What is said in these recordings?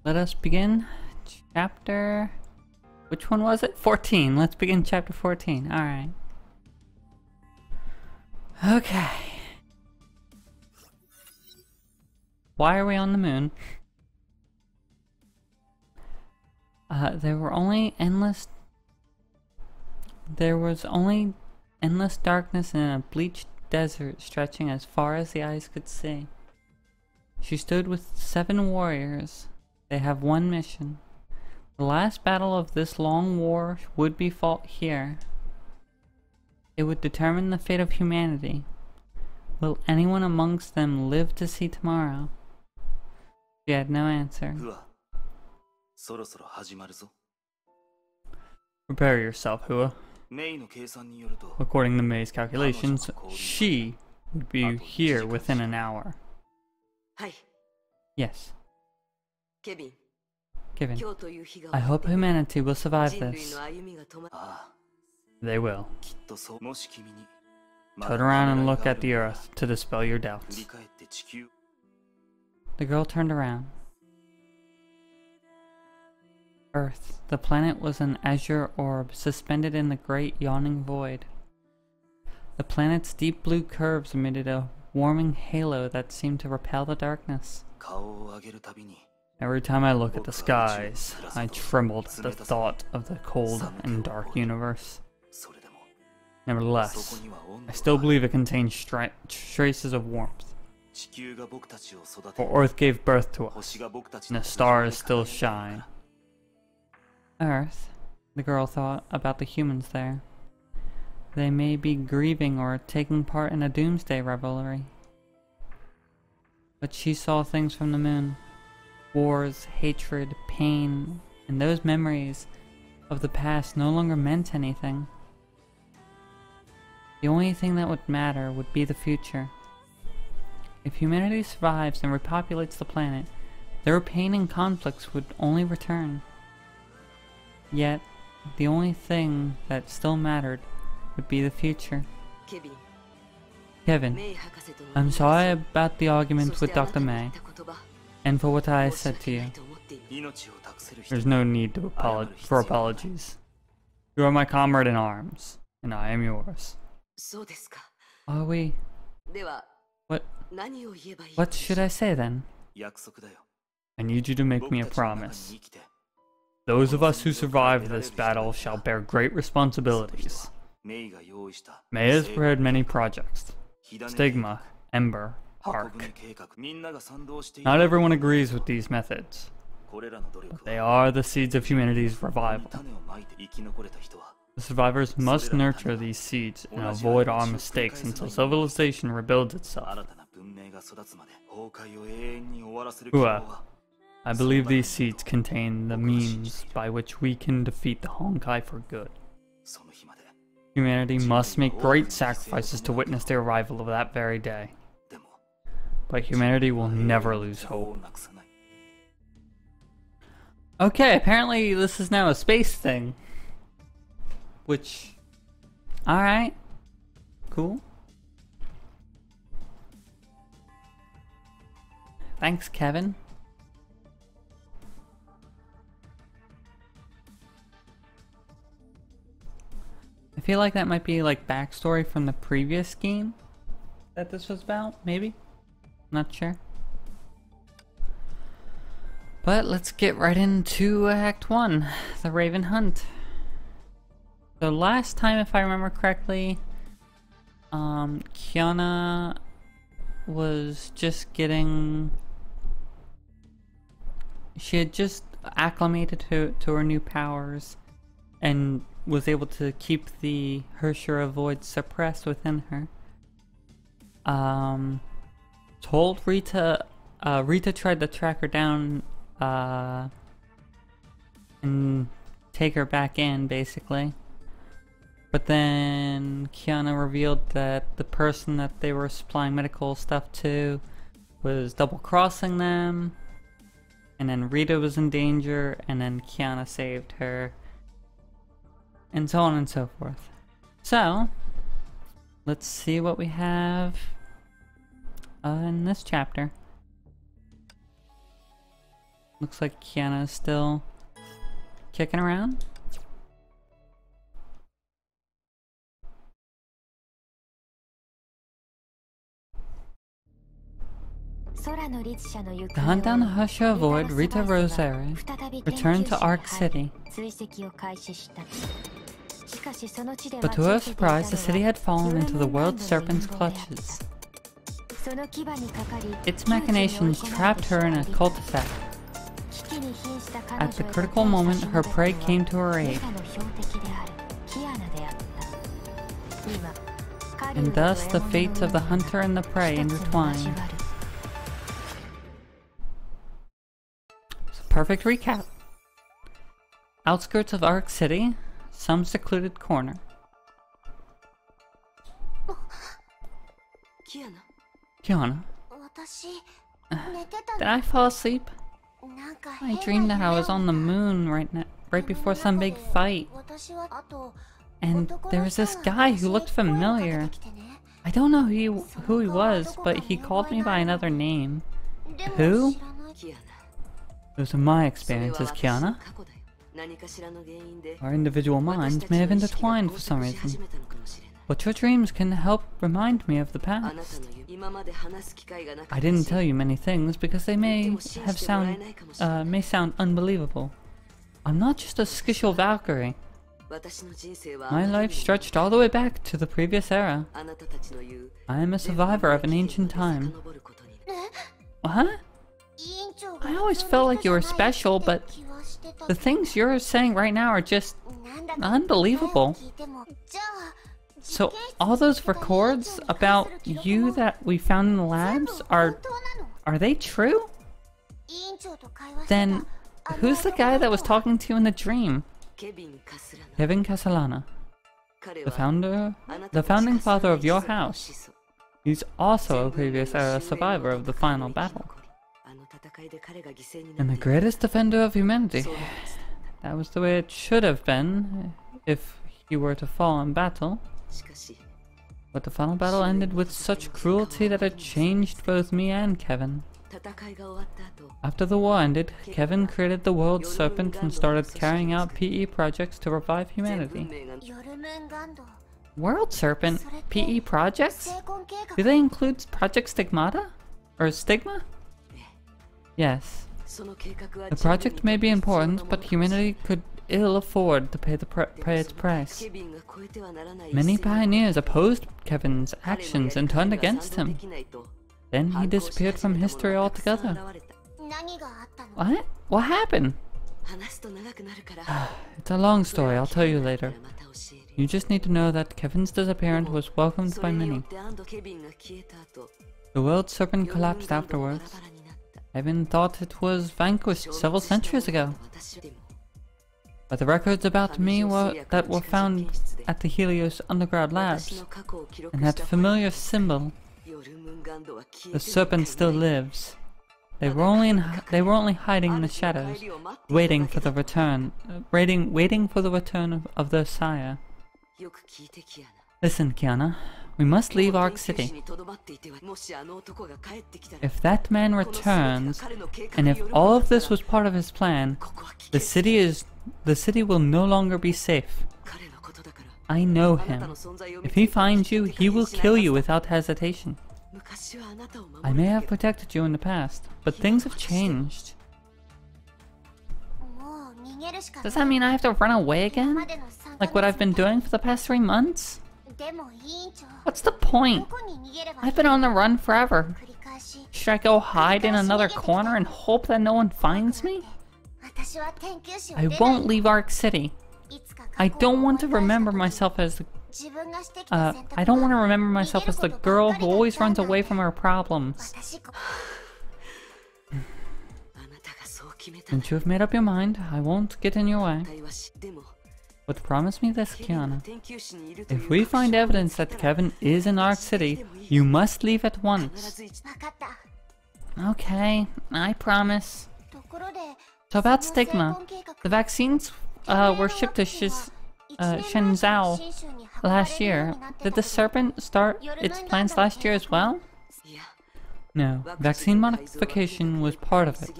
let us begin chapter... Which one was it? 14. Let's begin chapter 14. Alright. Okay. Why are we on the moon? There was only endless darkness in a bleached desert stretching as far as the eyes could see. She stood with 7 warriors. They have one mission. The last battle of this long war would be fought here. It would determine the fate of humanity. Will anyone amongst them live to see tomorrow? She had no answer. Prepare yourself, Hua. According to May's calculations, she would be here within an hour. Yes. Kevin, I hope humanity will survive this. They will. Turn around and look at the Earth to dispel your doubts. The girl turned around. Earth, the planet, was an azure orb suspended in the great yawning void. The planet's deep blue curves emitted a warming halo that seemed to repel the darkness. Every time I look at the skies, I trembled at the thought of the cold and dark universe. Nevertheless, I still believe it contains traces of warmth. For Earth gave birth to us, and the stars still shine. Earth, the girl thought about the humans there. They may be grieving or taking part in a doomsday revelry. But she saw things from the moon. Wars, hatred, pain, and those memories of the past no longer meant anything. The only thing that would matter would be the future. If humanity survives and repopulates the planet, their pain and conflicts would only return. Yet, the only thing that still mattered would be the future. Kevin, I'm sorry about the arguments with Dr. May, and for what I said to you. There's no need for apologies. You are my comrade in arms, and I am yours. Are we? What should I say then? I need you to make me a promise. Those of us who survive this battle shall bear great responsibilities. May has prepared many projects. Stigma, Ember, Arc. Not everyone agrees with these methods, but they are the seeds of humanity's revival. The survivors must nurture these seeds and avoid our mistakes until civilization rebuilds itself. Hua, I believe these seeds contain the means by which we can defeat the Honkai for good. Humanity must make great sacrifices to witness the arrival of that very day. But humanity will never lose hope. Okay, apparently this is now a space thing. Which... Alright. Cool. Thanks, Kevin. I feel like that might be like backstory from the previous game that this was about, maybe? Not sure. But let's get right into Act 1, the Raven Hunt. So last time, if I remember correctly, Kiana was just getting... She had just acclimated to her new powers and was able to keep the Hershura void suppressed within her. Told Rita, Rita tried to track her down and take her back in, basically. But then Kiana revealed that the person that they were supplying medical stuff to was double-crossing them. And then Rita was in danger, and then Kiana saved her. And so on and so forth. So, let's see what we have in this chapter. Looks like Kiana is still kicking around. To hunt down the Husha Void, Rita Rosary returned to Arc City. But to her surprise, the city had fallen into the World Serpent's clutches. Its machinations trapped her in a cul-de-sac. At the critical moment, her prey came to her aid. And thus the fates of the hunter and the prey intertwined. Perfect recap. Outskirts of Arc City, some secluded corner. Kiana. Did I fall asleep? I dreamed that I was on the moon right before some big fight. And there was this guy who looked familiar. I don't know who he was, but he called me by another name. Who? Those are my experiences, Kiana. Our individual minds may have intertwined for some reason, but your dreams can help remind me of the past. I didn't tell you many things because they may sound unbelievable. I'm not just a skishal Valkyrie. My life stretched all the way back to the previous era. I am a survivor of an ancient time. What? I always felt like you were special, but the things you're saying right now are just unbelievable. So all those records about you that we found in the labs, are they true? Then who's the guy that was talking to you in the dream? Kevin Castellana, the founding father of your house. He's also a previous era survivor of the final battle. And the greatest defender of humanity. That was the way it should have been, if he were to fall in battle. But the final battle ended with such cruelty that it changed both me and Kevin. After the war ended, Kevin created the World Serpent and started carrying out PE projects to revive humanity. World Serpent? PE projects? Do they include Project Stigmata? Or Stigma? Yes. The project may be important, but humanity could ill afford to pay its price. Many pioneers opposed Kevin's actions and turned against him. Then he disappeared from history altogether. What? What happened? It's a long story, I'll tell you later. You just need to know that Kevin's disappearance was welcomed by many. The World Serpent collapsed afterwards. Kevin thought it was vanquished several centuries ago. But the records about me that were found at the Helios underground labs, and that familiar symbol, the serpent still lives. They were only hiding in the shadows, waiting for the return of their sire. Listen, Kiana, we must leave Arc City. If that man returns, and if all of this was part of his plan, the city will no longer be safe. I know him. If he finds you, he will kill you without hesitation. I may have protected you in the past, but things have changed. Does that mean I have to run away again? Like what I've been doing for the past 3 months? What's the point? I've been on the run forever. Should I go hide in another corner and hope that no one finds me? I won't leave Arc City. I don't want to remember myself as the girl who always runs away from her problems. Since you have made up your mind, I won't get in your way. But promise me this, Kiana. If we find evidence that Kevin is in Arc City, you must leave at once. Okay, I promise. So about Stigma, the vaccines were shipped to Shenzhou last year. Did the Serpent start its plans last year as well? No, vaccine modification was part of it.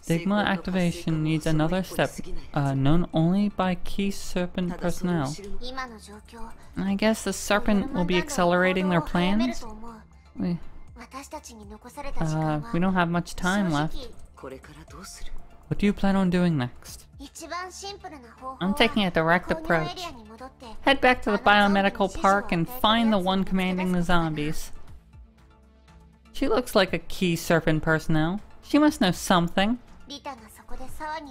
Stigma activation needs another step, known only by key serpent personnel. I guess the serpent will be accelerating their plans? We don't have much time left. What do you plan on doing next? I'm taking a direct approach. Head back to the biomedical park and find the one commanding the zombies. She looks like a key serpent personnel. She must know something.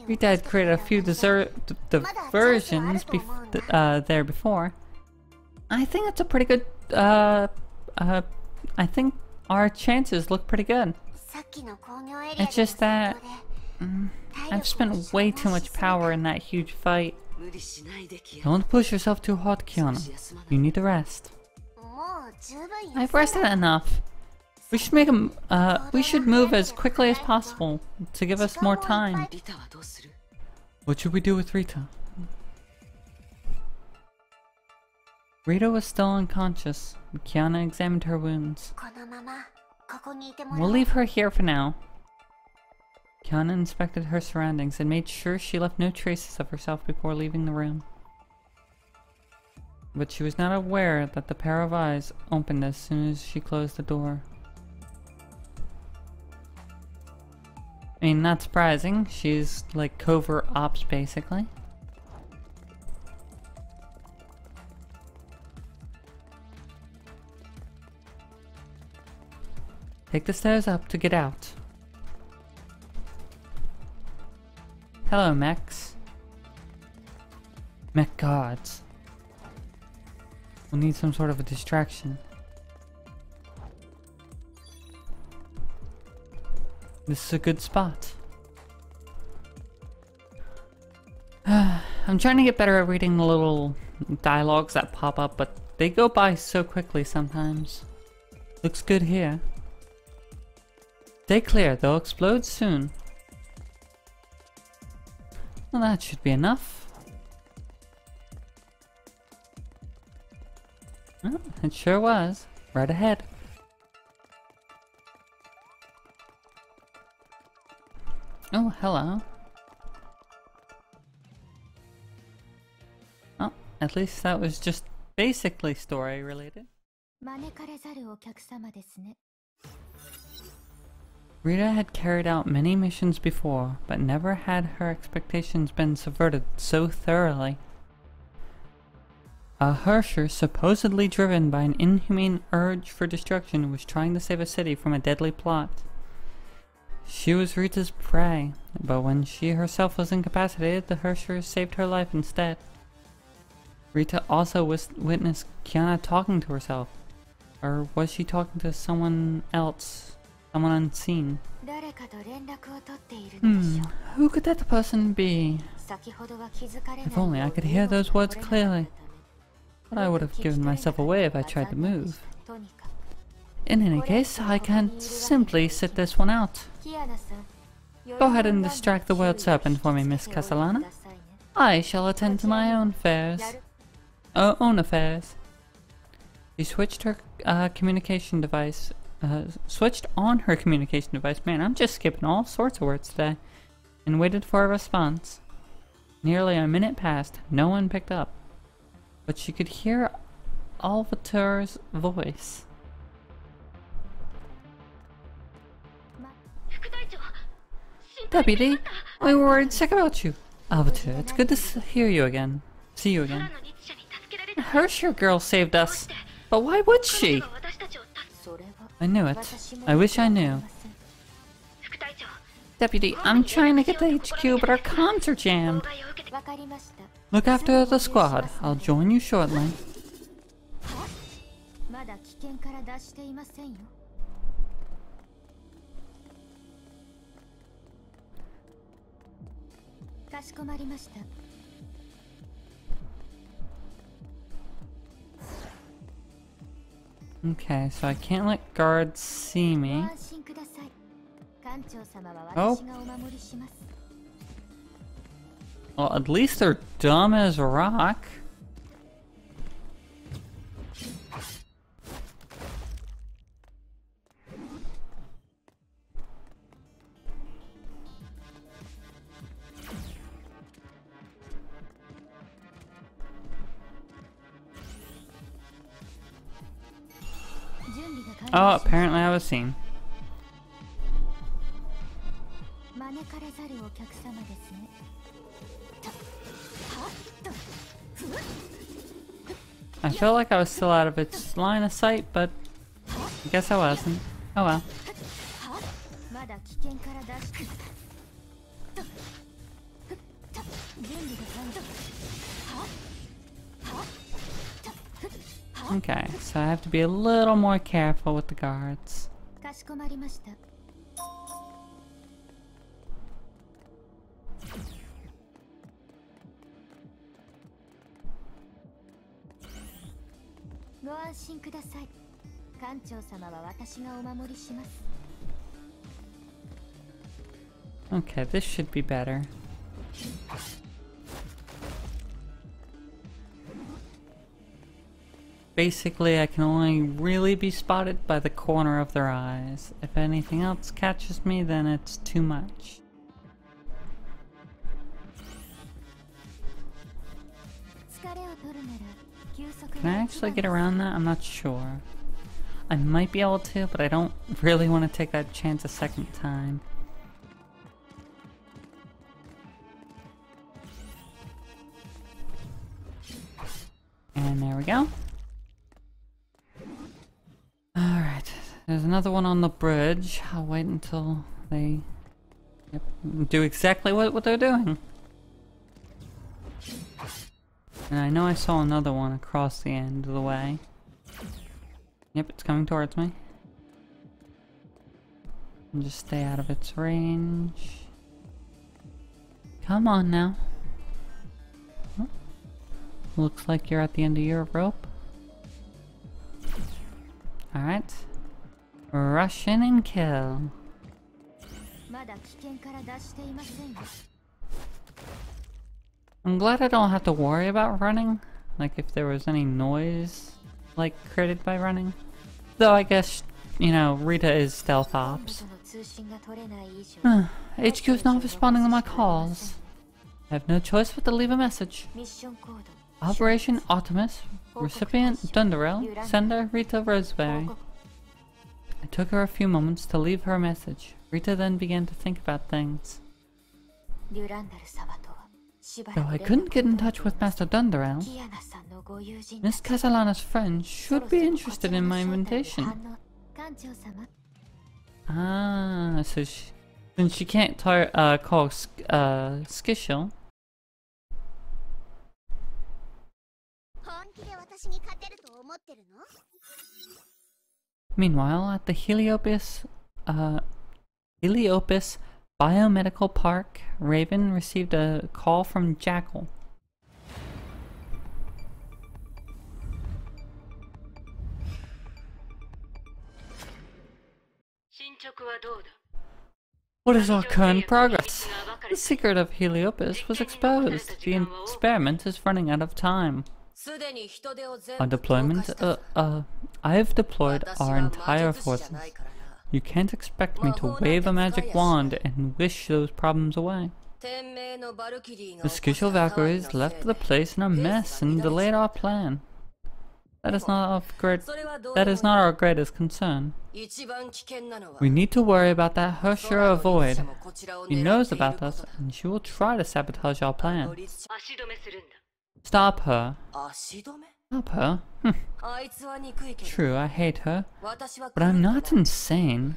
Rita had created a few diversions there before. I think it's a pretty good, I think our chances look pretty good. It's just that I've spent way too much power in that huge fight. Don't push yourself too hard, Kiana. You need to rest. I've rested enough. We should move as quickly as possible to give us more time. What should we do with Rita? Rita was still unconscious, and Kiana examined her wounds. We'll leave her here for now. Kiana inspected her surroundings and made sure she left no traces of herself before leaving the room. But she was not aware that the pair of eyes opened as soon as she closed the door. I mean, not surprising. She's like covert ops, basically. Take the stairs up to get out. Hello, mechs. Mech gods. We'll need some sort of a distraction. This is a good spot. I'm trying to get better at reading the little dialogues that pop up, but they go by so quickly sometimes. Looks good here. Stay clear, they'll explode soon. Well, that should be enough. Oh, it sure was. Right ahead. Oh, hello. Oh, at least that was just basically story related. Rita had carried out many missions before, but never had her expectations been subverted so thoroughly. A Hersher, supposedly driven by an inhumane urge for destruction, was trying to save a city from a deadly plot. She was Rita's prey, but when she herself was incapacitated, the Hersher saved her life instead. Rita also witnessed Kiana talking to herself. Or was she talking to someone else? Someone unseen? Who could that person be? If only I could hear those words clearly. But I would have given myself away if I tried to move. In any case, I can't simply sit this one out. Go ahead and distract the world serpent for me, Miss Castellana. I shall attend to my own affairs. She switched her communication device. Switched on her communication device. Man, I'm just skipping all sorts of words today. And waited for a response. Nearly a minute passed. No one picked up. But she could hear Alvatur's voice. Deputy, we were worried sick about you. Alvatur, it's good to hear you again. See you again. The Hersher girl saved us. But why would she? I knew it. I wish I knew. Deputy, I'm trying to get to HQ, but our comms are jammed. Look after the squad. I'll join you shortly. Okay, so I can't let guards see me. Oh. Well, at least they're dumb as a rock. Oh, apparently I was seen. I felt like I was still out of its line of sight, but I guess I wasn't. Oh well. Okay, so I have to be a little more careful with the guards. Okay, this should be better. Basically, I can only really be spotted by the corner of their eyes. If anything else catches me, then it's too much. Can I actually get around that? I'm not sure. I might be able to, but I don't really want to take that chance a second time. And there we go. Alright, there's another one on the bridge. I'll wait until they do exactly what they're doing. And I know I saw another one across the end of the way. Yep, it's coming towards me. And just stay out of its range. Come on now. Oh. Looks like you're at the end of your rope. Alright. Rush in and kill. I'm glad I don't have to worry about running. Like if there was any noise like created by running. Though I guess, you know, Rita is stealth ops. HQ is not responding to my calls. I have no choice but to leave a message. Operation Optimus, recipient Dunderell, sender Rita Roseberry. It took her a few moments to leave her message. Rita then began to think about things. Though I couldn't get in touch with Master Dunderell, Miss Casalana's friend should be interested in my invitation. Ah, so since she can't call Skishel. Meanwhile, at the Heliopis Biomedical Park, Raven received a call from Jackal. What is our current progress? The secret of Heliopis was exposed. The experiment is running out of time. Our deployment? I have deployed our entire forces. You can't expect me to wave a magic wand and wish those problems away. The Skishel Valkyries left the place in a mess and delayed our plan. That is not our greatest concern. We need to worry about that Hershera Void. She knows about us, and she will try to sabotage our plan. Stop her. Stop her? True, I hate her, but I'm not insane.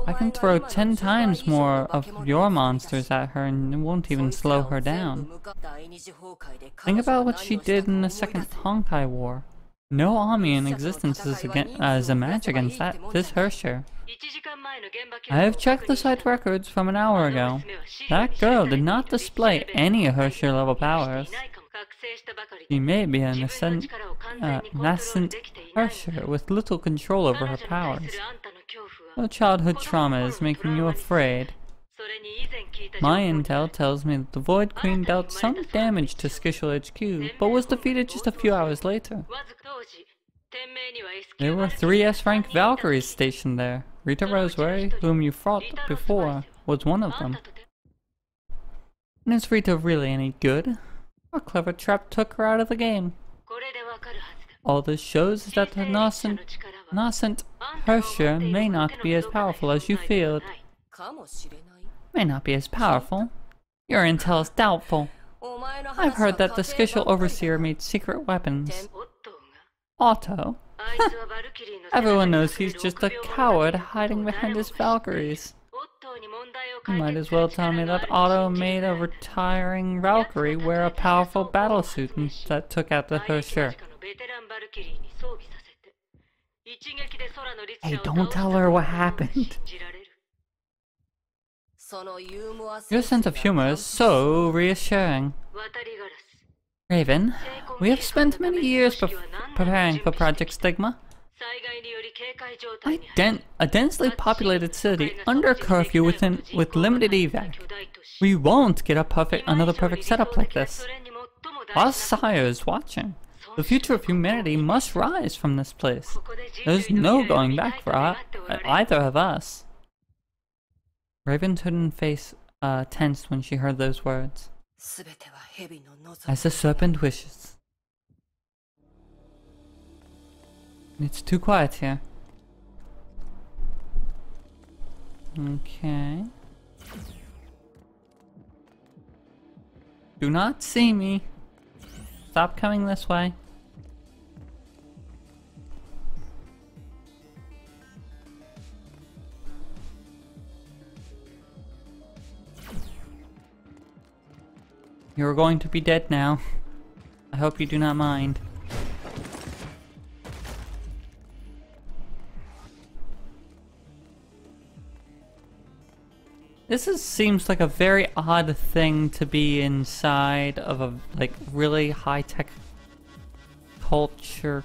I can throw 10 times more of your monsters at her and it won't even slow her down. Think about what she did in the Second Honkai War. No army in existence is a match against this Hershera. I have checked the site records from an hour ago. That girl did not display any Hershera level powers. She may be a nascent Hershera with little control over her powers. Her childhood trauma is making you afraid. My intel tells me that the Void Queen dealt some damage to Skishel HQ, but was defeated just a few hours later. There were 3 S-rank Valkyries stationed there. Rita Roseberry, whom you fought before, was one of them. And is Rita really any good? A clever trap took her out of the game. All this shows is that the nascent Herrscher may not be as powerful as you feared. May not be as powerful. Your intel is doubtful. I've heard that the Skishal Overseer made secret weapons. Otto? Everyone knows he's just a coward hiding behind his Valkyries. You might as well tell me that Otto made a retiring Valkyrie wear a powerful battlesuit that took out the Herrscher. Hey, don't tell her what happened. Your sense of humor is so reassuring. Raven, we have spent many years preparing for Project Stigma. A densely populated city under curfew with limited evac. We won't get another perfect setup like this. Our sire is watching. The future of humanity must rise from this place. There's no going back for either of us. Raven's hooded face tensed when she heard those words. As the serpent wishes. It's too quiet here. Okay. Do not see me. Stop coming this way. You're going to be dead now. I hope you do not mind. Seems like a very odd thing to be inside of a really high-tech culture.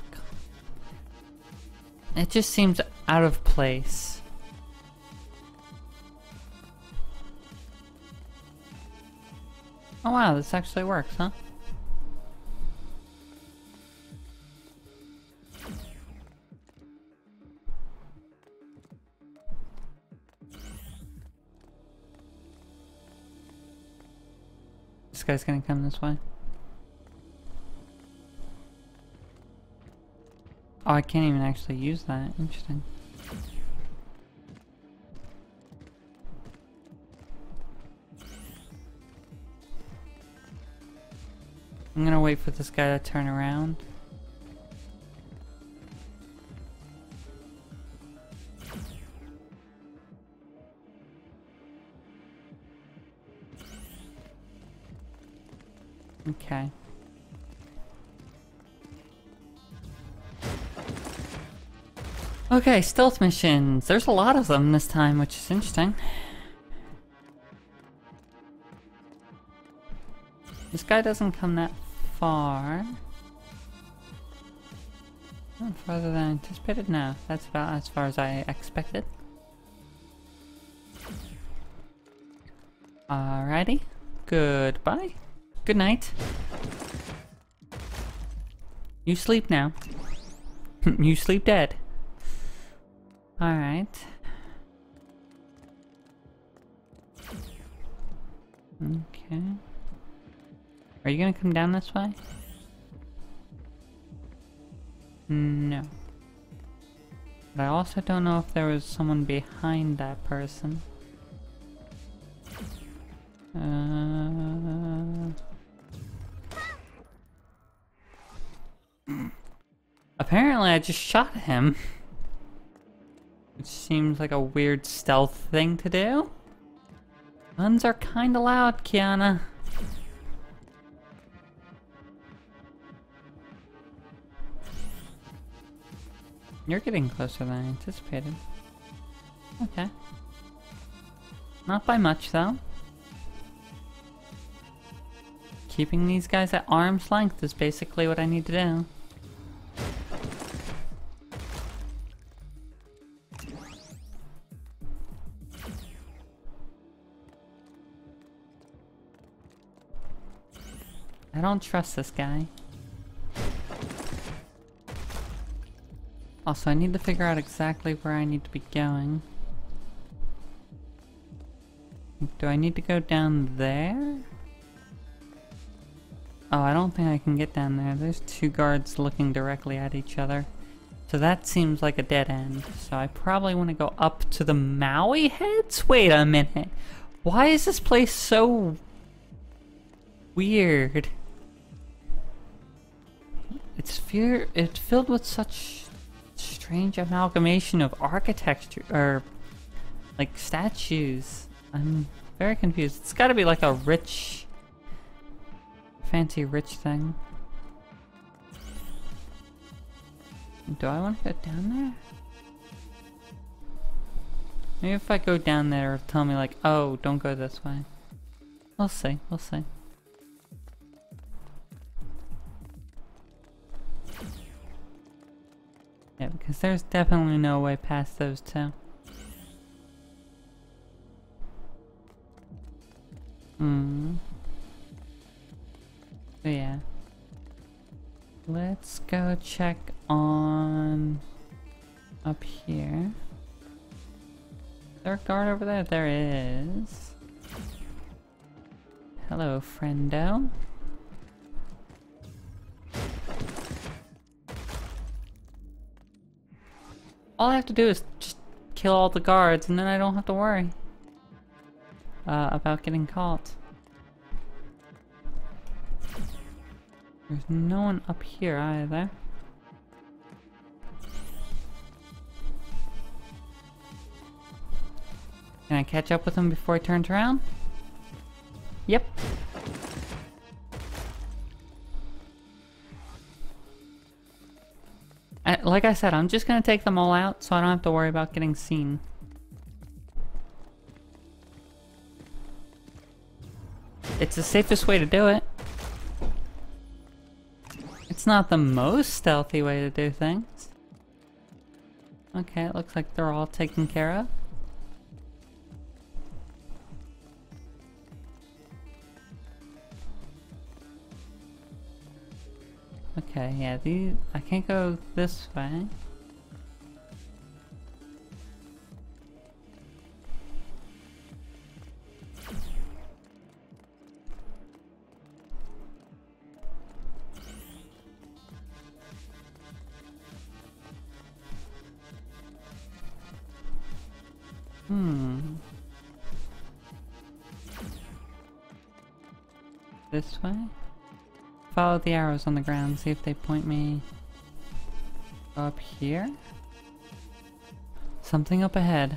It just seems out of place. Oh wow, this actually works, huh? This guy's gonna come this way. Oh, I can't even actually use that. Interesting. I'm gonna wait for this guy to turn around. Okay. Okay, stealth missions. There's a lot of them this time, which is interesting. This guy doesn't come that far. Not farther than anticipated? No, that's about as far as I expected. Alrighty. Goodbye. Good night. You sleep now. You sleep dead. Alright. Okay. Are you gonna come down this way? No. But I also don't know if there was someone behind that person. Apparently I just shot him. Which seems like a weird stealth thing to do. Guns are kinda loud, Kiana. You're getting closer than I anticipated. Okay. Not by much, though. Keeping these guys at arm's length is basically what I need to do. I don't trust this guy. Also, I need to figure out exactly where I need to be going. Do I need to go down there? Oh, I don't think I can get down there. There's two guards looking directly at each other. So that seems like a dead end. So I probably want to go up to the Maui heads? Wait a minute. Why is this place so weird? It's filled with such strange amalgamation of architecture, or like statues. I'm very confused. It's gotta be like a rich, fancy rich thing. Do I want to go down there? Maybe if I go down there, it'll tell me like, oh, don't go this way. We'll see, we'll see. Yeah, because there's definitely no way past those two. So yeah. Let's go check on up here. Is there a guard over there? There is. Hello, friendo. All I have to do is just kill all the guards, and then I don't have to worry about getting caught. There's no one up here either. Can I catch up with him before he turns around? Yep. Like I said, I'm just gonna take them all out so I don't have to worry about getting seen. It's the safest way to do it. It's not the most stealthy way to do things. Okay, it looks like they're all taken care of. Okay, yeah, I can't go this way. This way? Follow the arrows on the ground, see if they point me up here. Something up ahead.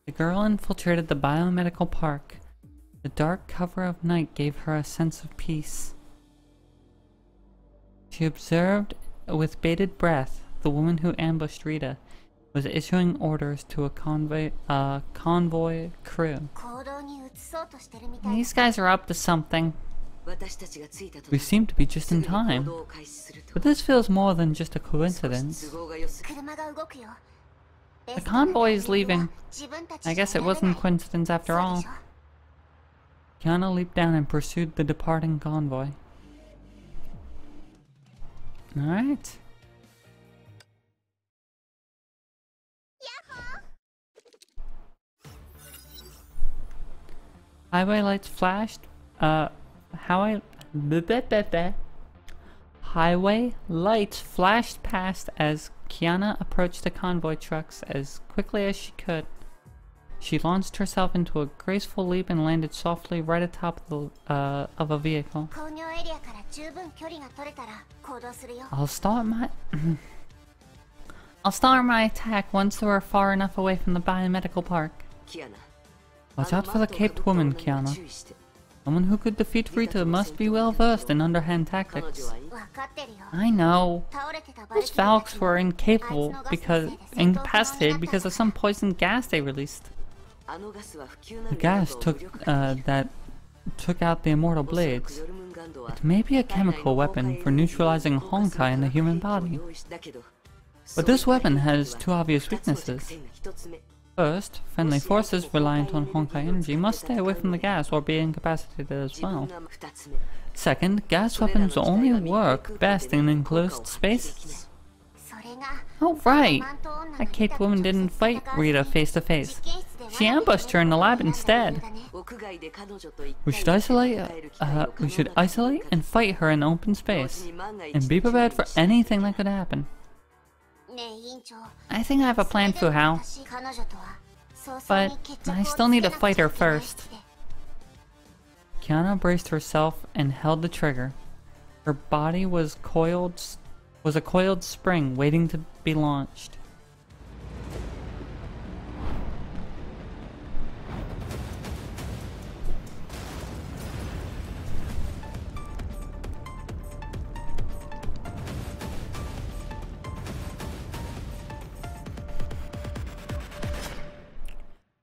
The girl infiltrated the biomedical park. The dark cover of night gave her a sense of peace. She observed with bated breath the woman who ambushed Rita was issuing orders to a convoy crew. These guys are up to something. We seem to be just in time. But this feels more than just a coincidence. The convoy is leaving. I guess it wasn't a coincidence after all. Kiana leaped down and pursued the departing convoy. Alright. Highway lights flashed. Highway lights flashed past as Kiana approached the convoy trucks as quickly as she could. She launched herself into a graceful leap and landed softly right atop of a vehicle. I'll start my attack once we're far enough away from the biomedical park. Watch out for the caped woman, Kiana. Someone who could defeat Rita must be well versed in underhand tactics. I know. Those Valks were incapacitated because of some poison gas they released. The gas that took out the immortal blades. It may be a chemical weapon for neutralizing Honkai in the human body. But this weapon has two obvious weaknesses. First, friendly forces reliant on Honkai energy must stay away from the gas or be incapacitated as well. Second, gas weapons only work best in enclosed spaces. Oh right! That caped woman didn't fight Rita face to face. She ambushed her in the lab instead. We should isolate and fight her in open space, and be prepared for anything that could happen. I think I have a plan for how, but I still need to fight her first. Kiana braced herself and held the trigger. Her body was a coiled spring waiting to be launched.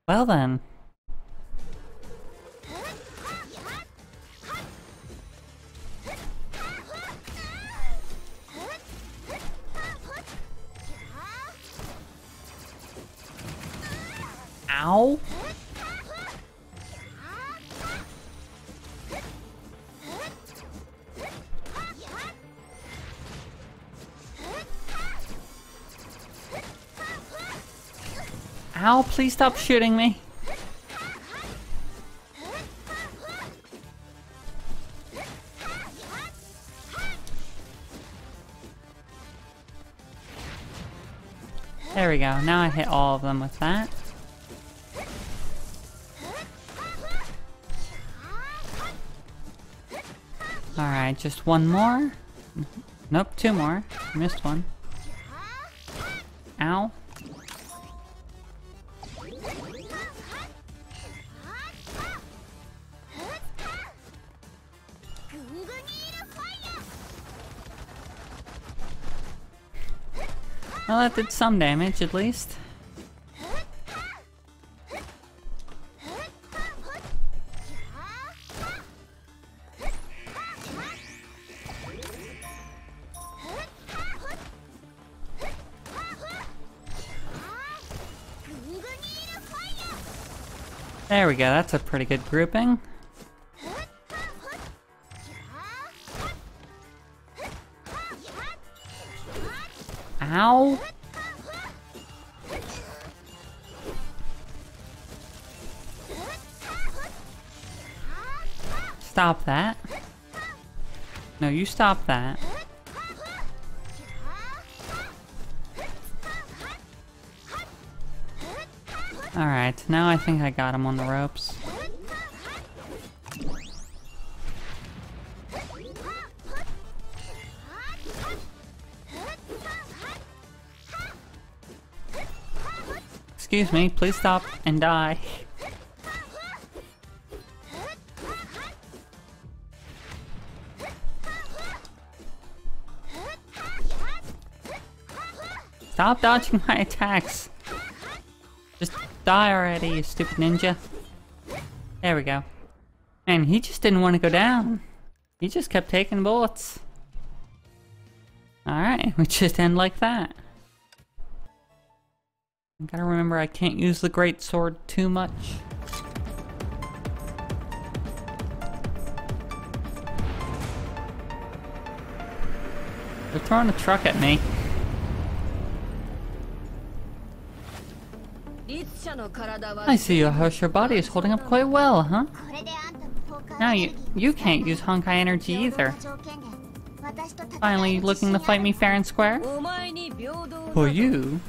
Well then. Ow. Ow, please stop shooting me. There we go. Now I hit all of them with that. Alright, just one more. Nope, two more. Missed one. Ow. Well, that did some damage, at least. There we go, that's a pretty good grouping. Ow! Stop that. No, you stop that. Alright, now I think I got him on the ropes. Excuse me, please stop and die. Stop dodging my attacks. Just die already, you stupid ninja. There we go. And he just didn't want to go down. He just kept taking bullets. Alright, we just end like that. I gotta remember I can't use the great sword too much. They're throwing a truck at me. I see your body is holding up quite well, huh? Now you can't use Honkai energy either. Finally looking to fight me fair and square? For you,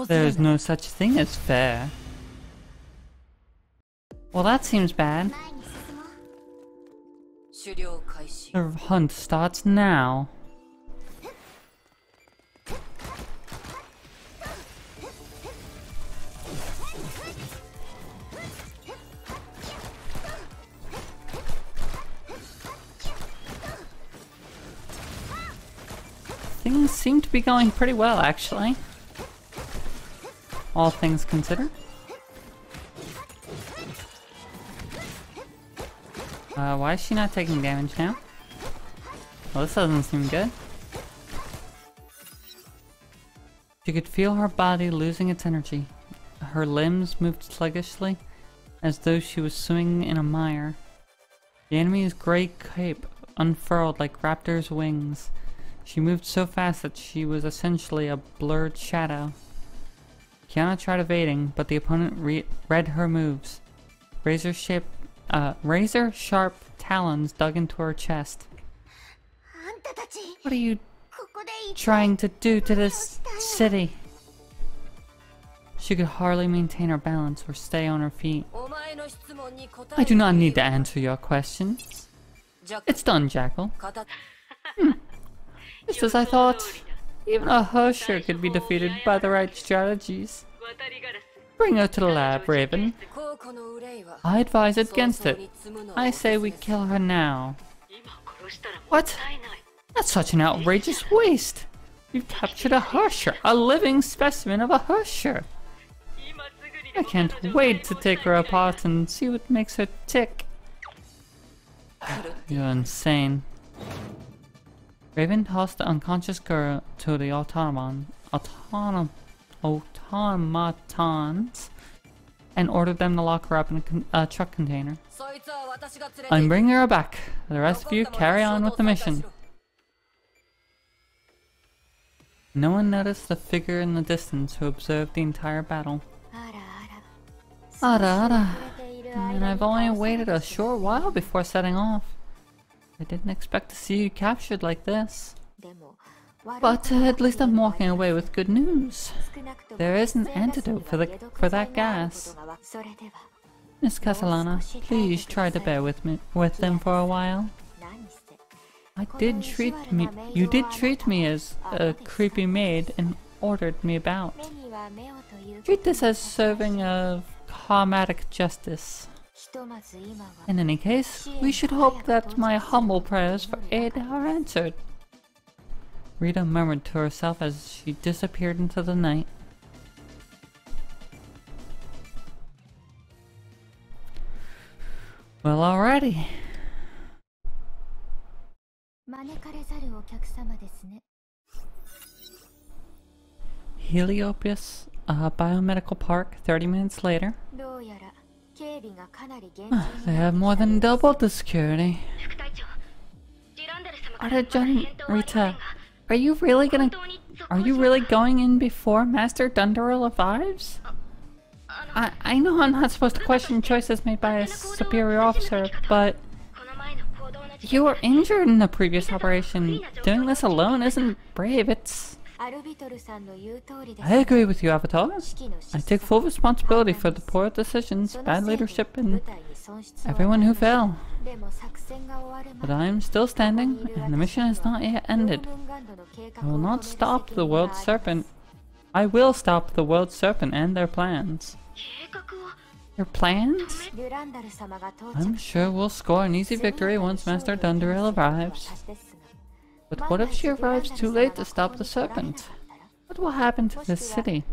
there is no such thing as fair. Well, that seems bad. The hunt starts now. Things seem to be going pretty well, actually. All things considered. Why is she not taking damage now? Well, this doesn't seem good. She could feel her body losing its energy. Her limbs moved sluggishly, as though she was swimming in a mire. The enemy's gray cape unfurled like raptor's wings. She moved so fast that she was essentially a blurred shadow. Kiana tried evading, but the opponent read her moves. Razor-sharp talons dug into her chest. What are you trying to do to this city? She could hardly maintain her balance or stay on her feet. I do not need to answer your questions. It's done, Jackal. Just as I thought. Even a Hersher could be defeated by the right strategies. Bring her to the lab, Raven. I advise against it. I say we kill her now. What? That's such an outrageous waste. You've captured a Hersher, a living specimen of a Hersher. I can't wait to take her apart and see what makes her tick. You're insane. Raven tossed the unconscious girl to the automatons and ordered them to lock her up in a truck container. I'm bringing her back. The rest of you carry on with the mission. No one noticed the figure in the distance who observed the entire battle. And I've only waited a short while before setting off. I didn't expect to see you captured like this. But at least I'm walking away with good news. There is an antidote for that gas. Miss Castellana, please try to bear with them for a while. You did treat me as a creepy maid and ordered me about. Treat this as serving of karmatic justice. In any case, we should hope that my humble prayers for aid are answered. Rita murmured to herself as she disappeared into the night. Well, alrighty. Heliopus Biomedical Park, 30 minutes later. They have more than doubled the security. Rita, are you really going in before Master Dundera arrives? I know I'm not supposed to question choices made by a superior officer, but you were injured in the previous operation. Doing this alone isn't brave, I agree with you, Avatar. I take full responsibility for the poor decisions, bad leadership, and everyone who fell. But I am still standing, and the mission has not yet ended. I will not stop the World Serpent. I will stop the World Serpent and their plans. Your plans? I'm sure we'll score an easy victory once Master Dundera arrives. But what if she arrives too late to stop the Serpent? What will happen to this city?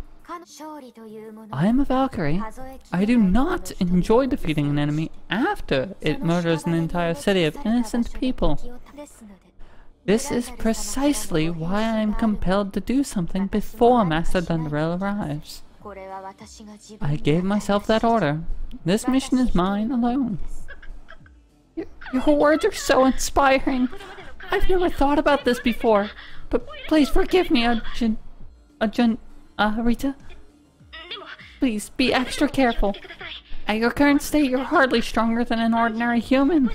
I am a Valkyrie. I do not enjoy defeating an enemy after it murders an entire city of innocent people. This is precisely why I am compelled to do something before Master Dundera arrives. I gave myself that order. This mission is mine alone. Your words are so inspiring. I've never thought about this before, but please forgive me, Rita. Please be extra careful. At your current state, you're hardly stronger than an ordinary human.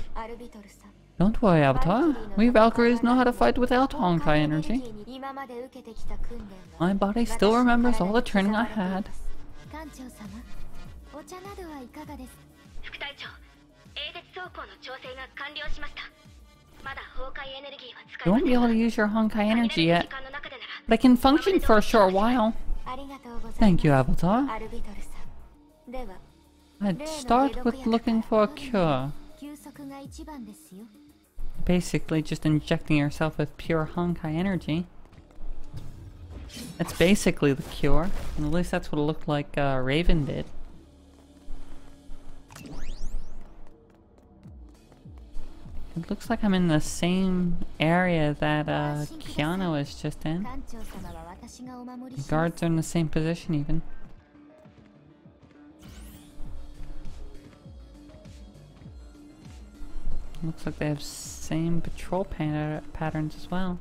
Don't worry, Avatar. We Valkyries know how to fight without Honkai energy. My body still remembers all the training I had. You won't be able to use your Honkai energy yet, but I can function for a short while. Thank you, Avatar. I'd start with looking for a cure. Basically just injecting yourself with pure Honkai energy. That's basically the cure, and at least that's what it looked like Raven did. It looks like I'm in the same area that Kiana was just in. The guards are in the same position even. Looks like they have same patrol patterns as well.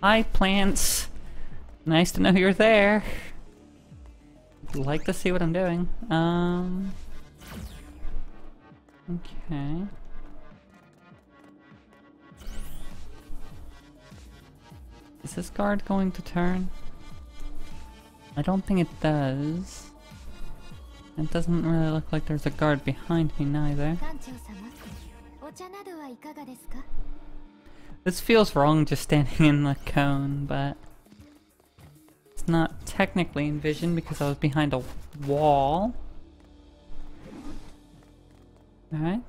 Hi, plants! Nice to know you're there. I'd like to see what I'm doing. Okay. Is this guard going to turn? I don't think it does. It doesn't really look like there's a guard behind me neither. This feels wrong just standing in the cone, but it's not technically envisioned because I was behind a wall. Alright.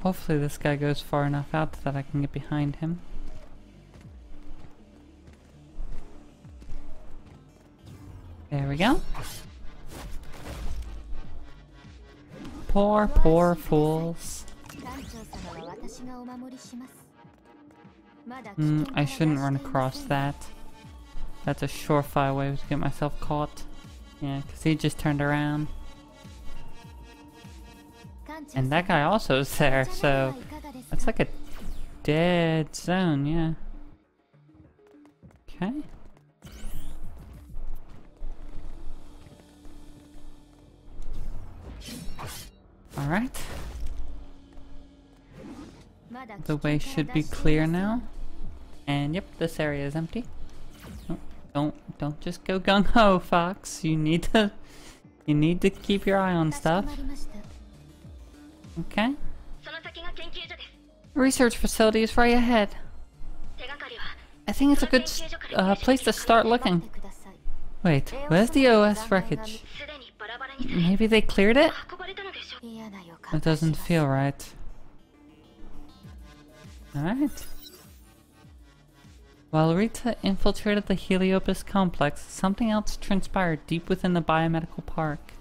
Hopefully this guy goes far enough out that I can get behind him. There we go. Poor, poor fools. I shouldn't run across that. That's a surefire way to get myself caught. Yeah, because he just turned around. And that guy also is there, so that's like a dead zone, yeah. Okay. Alright. The way should be clear now. And yep, this area is empty. Oh, don't just go gung-ho, Fox. You need to keep your eye on stuff. Okay. Research facility is right ahead. I think it's a good place to start looking. Wait, where's the OS wreckage? Maybe they cleared it? It doesn't feel right. Alright. While Rita infiltrated the Heliopus complex, something else transpired deep within the biomedical park.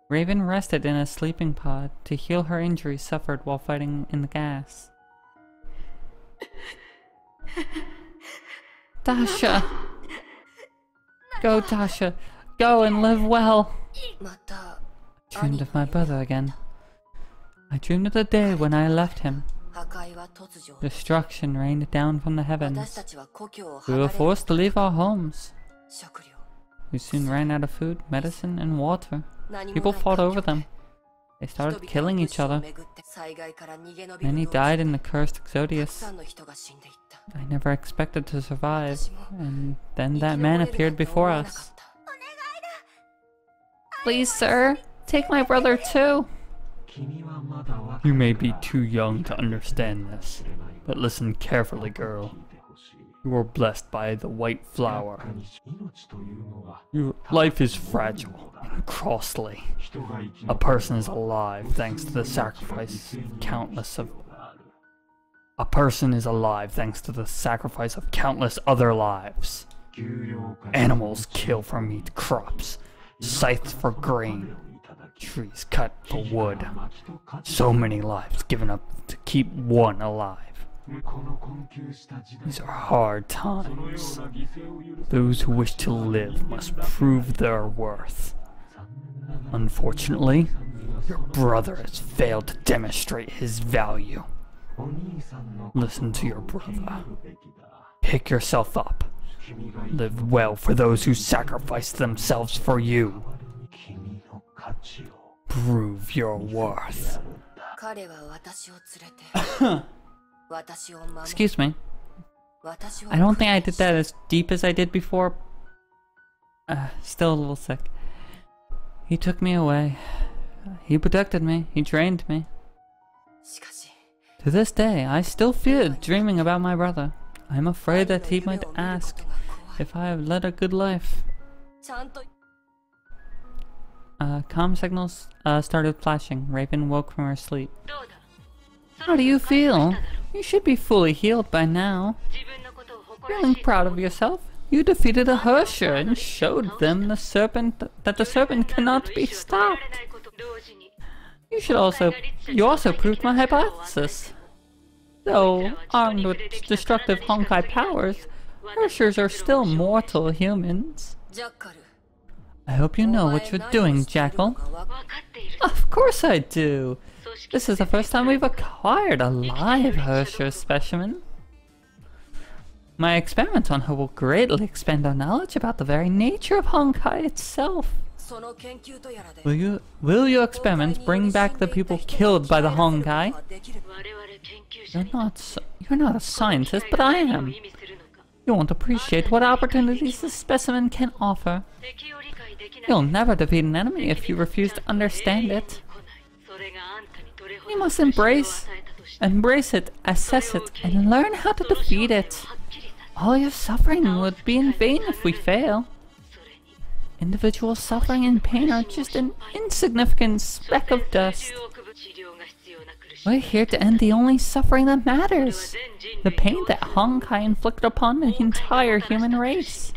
Raven rested in a sleeping pod to heal her injuries suffered while fighting in the gas. Tasha! Go, Tasha! Go and live well! I dreamed of my brother again. I dreamed of the day when I left him. Destruction rained down from the heavens. We were forced to leave our homes. We soon ran out of food, medicine, and water. People fought over them. They started killing each other. Many died in the cursed Exodius. I never expected to survive, and then that man appeared before us. Please, sir, take my brother too. You may be too young to understand this, but listen carefully, girl. You are blessed by the white flower. Your life is fragile and costly. A person is alive thanks to the sacrifice of countless other lives. Animals kill for meat, crops, scythes for grain, trees cut for wood. So many lives given up to keep one alive. These are hard times. Those who wish to live must prove their worth. Unfortunately, your brother has failed to demonstrate his value. Listen to your brother. Pick yourself up. Live well for those who sacrifice themselves for you. Prove your worth. Excuse me. I don't think I did that as deep as I did before. Still a little sick. He took me away. He protected me. He trained me. To this day, I still fear dreaming about my brother. I'm afraid that he might ask if I have led a good life. Comm signals started flashing. Raven woke from her sleep. How do you feel? You should be fully healed by now. Feeling proud of yourself? You defeated a Hersher and showed them that the serpent cannot be stopped. You also proved my hypothesis. Though armed with destructive Honkai powers, Urshers are still mortal humans. I hope you know what you're doing, Jackal. Of course I do. This is the first time we've acquired a live Ursher specimen. My experiments on her will greatly expand our knowledge about the very nature of Honkai itself. Will your experiments bring back the people killed by the Honkai? You're not a scientist, but I am. You won't appreciate what opportunities this specimen can offer. You'll never defeat an enemy if you refuse to understand it. You must embrace it, assess it, and learn how to defeat it. All your suffering would be in vain if we fail. Individual suffering and pain are just an insignificant speck of dust. We're here to end the only suffering that matters. The pain that Honkai inflicted upon the entire human race.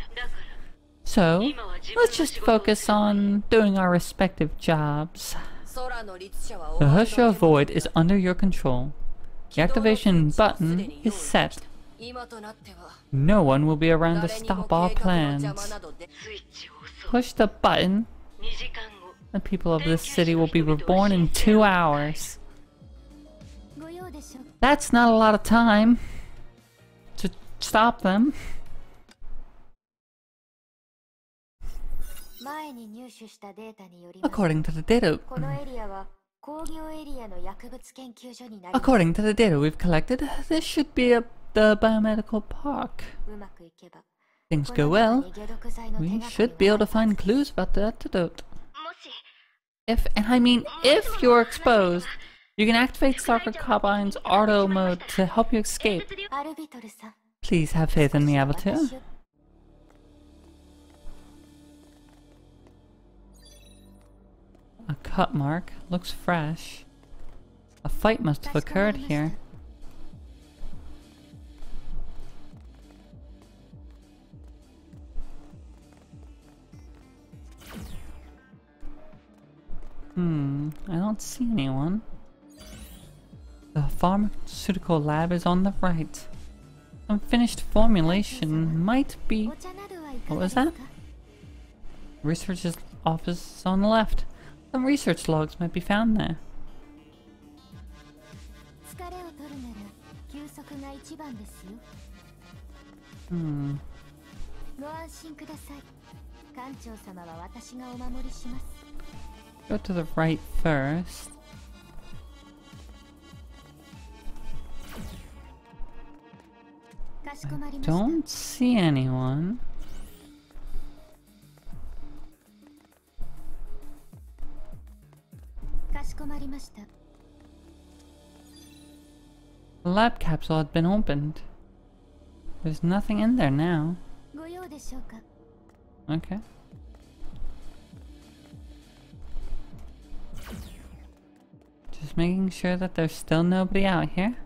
So, let's just focus on doing our respective jobs. The Ursher Void is under your control. The activation button is set. No one will be around to stop our plans. Push the button. The people of this city will be reborn in 2 hours. That's not a lot of time to stop them. According to the data we've collected, this should be the biomedical park. Things go well, we should be able to find clues about the antidote. If you're exposed, you can activate Stalker Carbine's auto mode to help you escape. Please have faith in me, Avatar. A cut mark. Looks fresh. A fight must have occurred here. I don't see anyone. The pharmaceutical lab is on the right. Unfinished formulation might be... What was that? Research's office is on the left. Some research logs might be found there. Go to the right first. I don't see anyone. The lab capsule had been opened. There's nothing in there now. Okay. Just making sure that there's still nobody out here.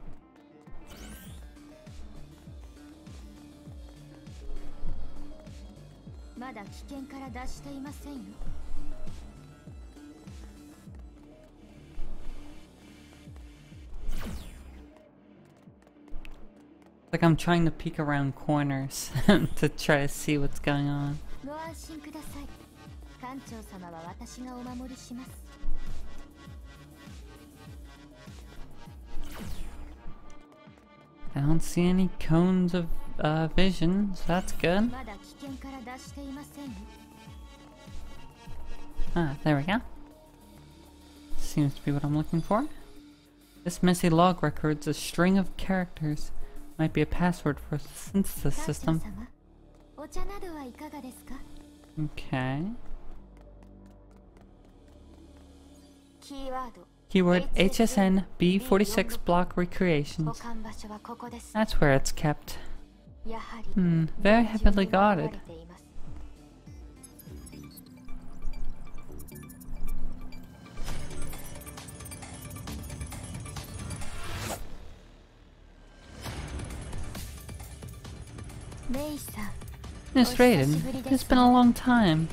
Like I'm trying to peek around corners to try to see what's going on. I don't see any cones of vision, so that's good. Ah, there we go. Seems to be what I'm looking for. This messy log records a string of characters. Might be a password for a synthesis system. Okay. Keyword HSN B46 block recreations. That's where it's kept. Very heavily guarded. Miss Raiden, it's been a long time.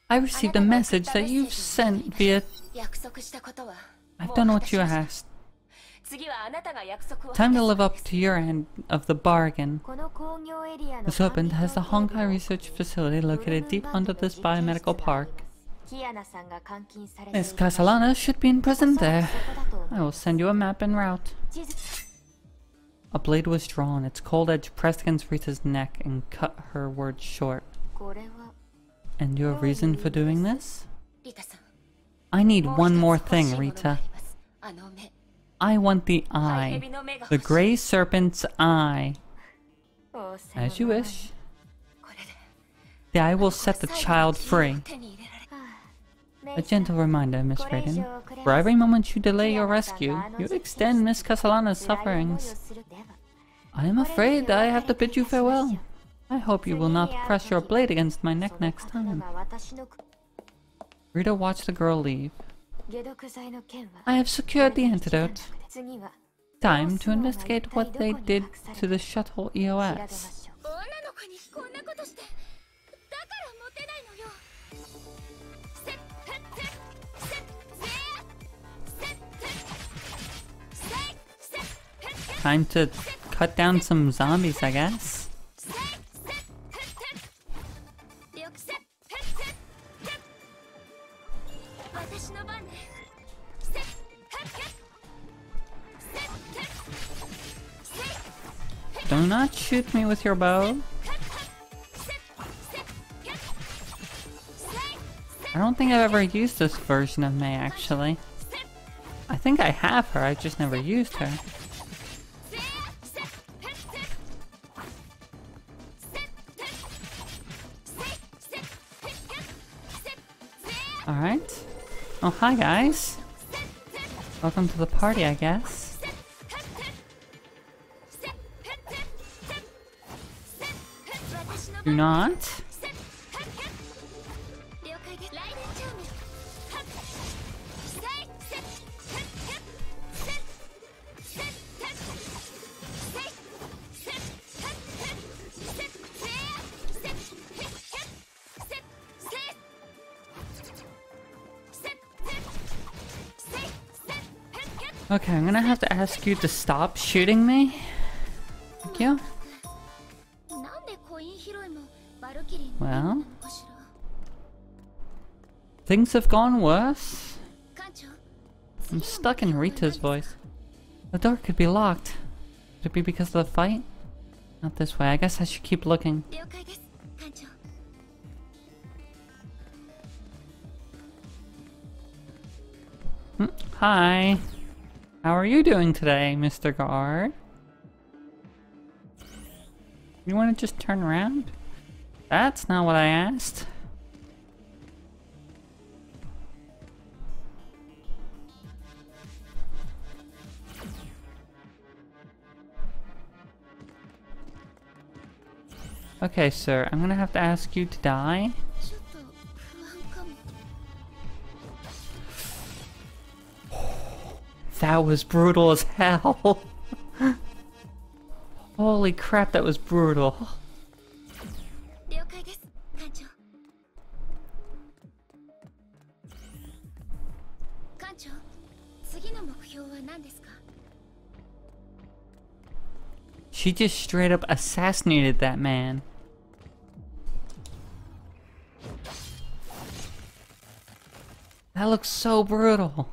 I received a message that you've sent via... I've done what you asked. Time to live up to your end of the bargain. The serpent has the Honkai research facility located deep under this biomedical park. Miss Castellana should be in prison there. I will send you a map en route. A blade was drawn, its cold edge pressed against Rita's neck and cut her words short. And your reason for doing this? I need one more thing, Rita. I want the eye. The gray serpent's eye. As you wish. The eye will set the child free. A gentle reminder, Miss Raiden. For every moment you delay your rescue, you extend Miss Castellana's sufferings. I am afraid I have to bid you farewell. I hope you will not press your blade against my neck next time. Rita watched the girl leave. I have secured the antidote. Time to investigate what they did to the shuttle EOS. Time to cut down some zombies, I guess. Do not shoot me with your bow. I don't think I've ever used this version of Mei, actually. I think I have her, I just never used her. Alright. Oh, hi guys. Welcome to the party, I guess. Do not. Okay, I'm gonna have to ask you to stop shooting me. Thank you. Well, things have gone worse. I'm stuck in Rita's voice. The door could be locked. Could it be because of the fight? Not this way. I guess I should keep looking. Hi. How are you doing today, Mr. Guard? You want to just turn around? That's not what I asked. Okay, sir, I'm gonna have to ask you to die. That was brutal as hell. Holy crap, that was brutal. She just straight up assassinated that man. That looks so brutal.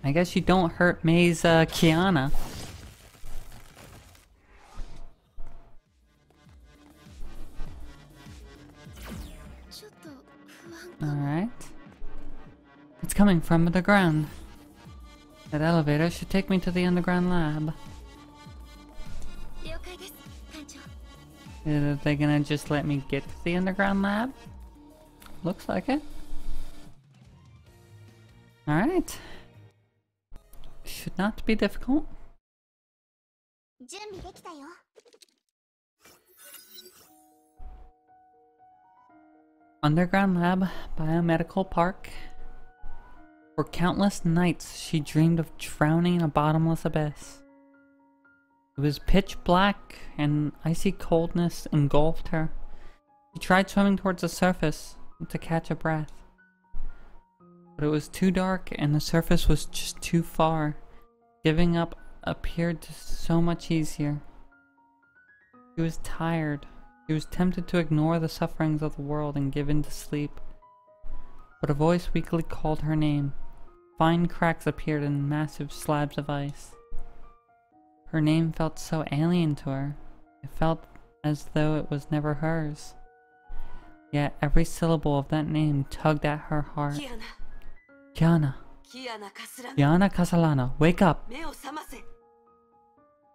I guess you don't hurt Mei's Kiana. Alright. It's coming from the ground. That elevator should take me to the underground lab. Are they gonna just let me get to the underground lab? Looks like it. Alright. Should not be difficult. Underground Lab Biomedical Park. For countless nights, she dreamed of drowning in a bottomless abyss. It was pitch black, and icy coldness engulfed her. She tried swimming towards the surface to catch a breath. But it was too dark, and the surface was just too far. Giving up appeared so much easier. She was tired. She was tempted to ignore the sufferings of the world and give in to sleep. But a voice weakly called her name. Fine cracks appeared in massive slabs of ice. Her name felt so alien to her. It felt as though it was never hers. Yet every syllable of that name tugged at her heart. Kiana. Kiana Casalana, wake up!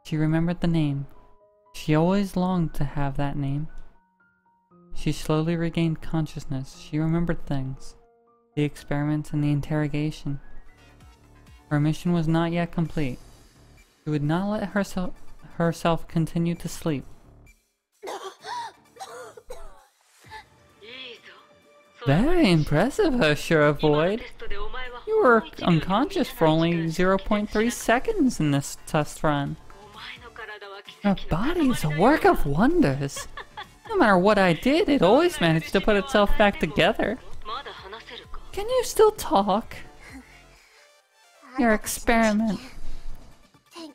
She remembered the name. She always longed to have that name. She slowly regained consciousness. She remembered things. The experiments and the interrogation. Her mission was not yet complete. She would not let herself continue to sleep. Very impressive, Ashura Void. You were unconscious for only 0.3 seconds in this test run. Your body is a work of wonders. No matter what I did, it always managed to put itself back together. Can you still talk? Your experiment.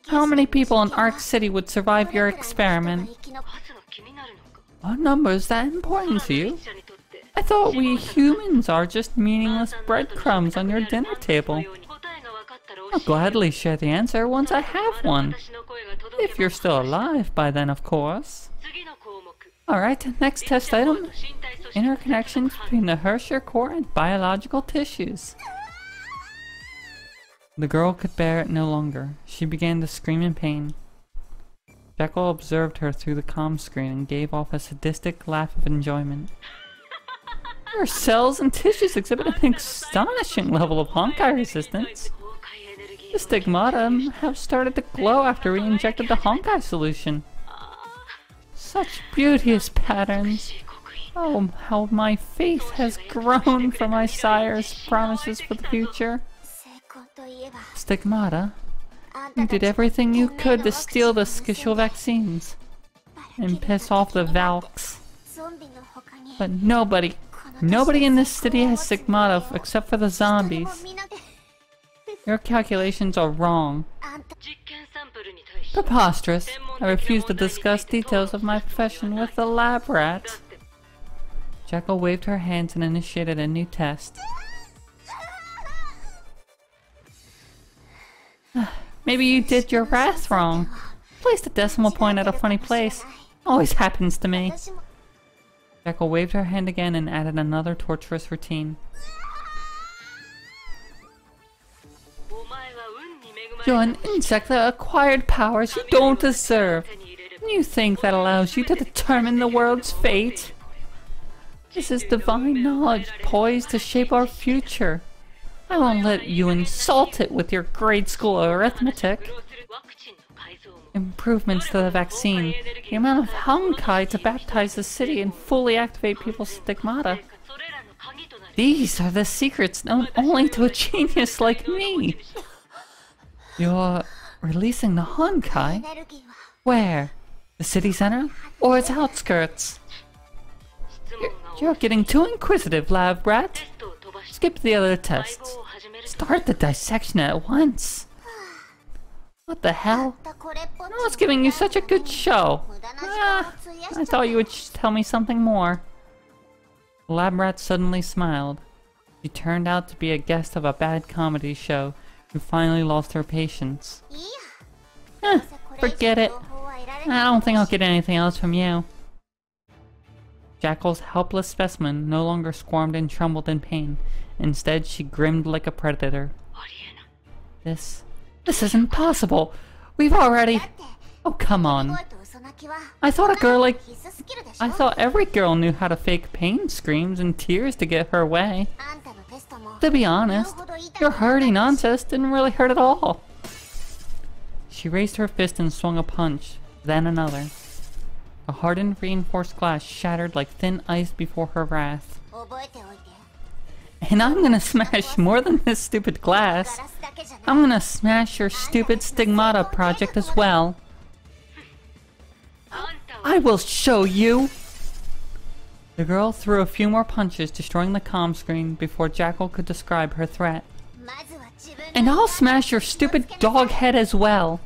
How many people in Arc City would survive your experiment? What number is that important to you? I thought we humans are just meaningless breadcrumbs on your dinner table. I'll gladly share the answer once I have one. If you're still alive by then, of course. Alright, next test item. Interconnections between the Hershey core and biological tissues. The girl could bear it no longer. She began to scream in pain. Jekyll observed her through the comm screen and gave off a sadistic laugh of enjoyment. Your cells and tissues exhibit an astonishing level of Honkai resistance. The stigmata have started to glow after we injected the Honkai solution. Such beauteous patterns. Oh, how my faith has grown for my sire's promises for the future. Stigmata, you did everything you could to steal the Skishul vaccines and piss off the Valks. But nobody in this city has Stigmata except for the zombies. Your calculations are wrong. Preposterous. I refuse to discuss details of my profession with the lab rat. Jekyll waved her hands and initiated a new test. Maybe you did your wrath wrong. Placed a decimal point at a funny place. Always happens to me. Jekyll waved her hand again and added another torturous routine. You're an insect that acquired powers you don't deserve. And you think that allows you to determine the world's fate? This is divine knowledge poised to shape our future. I won't let you insult it with your grade school arithmetic. Improvements to the vaccine, the amount of Honkai to baptize the city and fully activate people's stigmata. These are the secrets known only to a genius like me. You're releasing the Honkai? Where? The city center? Or its outskirts? You're getting too inquisitive, lab rat. Skip the other tests. Start the dissection at once. What the hell? I was giving you such a good show. I thought you would tell me something more. The lab rat suddenly smiled. She turned out to be a guest of a bad comedy show who finally lost her patience. Forget it. I don't think I'll get anything else from you. Jackal's helpless specimen no longer squirmed and trembled in pain. Instead, she grimmed like a predator. This isn't possible. We've already... Oh, come on. I thought every girl knew how to fake pain screams and tears to get her way. To be honest, your hurting nonsense didn't really hurt at all. She raised her fist and swung a punch, then another. A hardened reinforced glass shattered like thin ice before her wrath. And I'm gonna smash more than this stupid glass. I'm gonna smash your stupid stigmata project as well. I will show you! The girl threw a few more punches, destroying the comm screen before Jackal could describe her threat. And I'll smash your stupid dog head as well!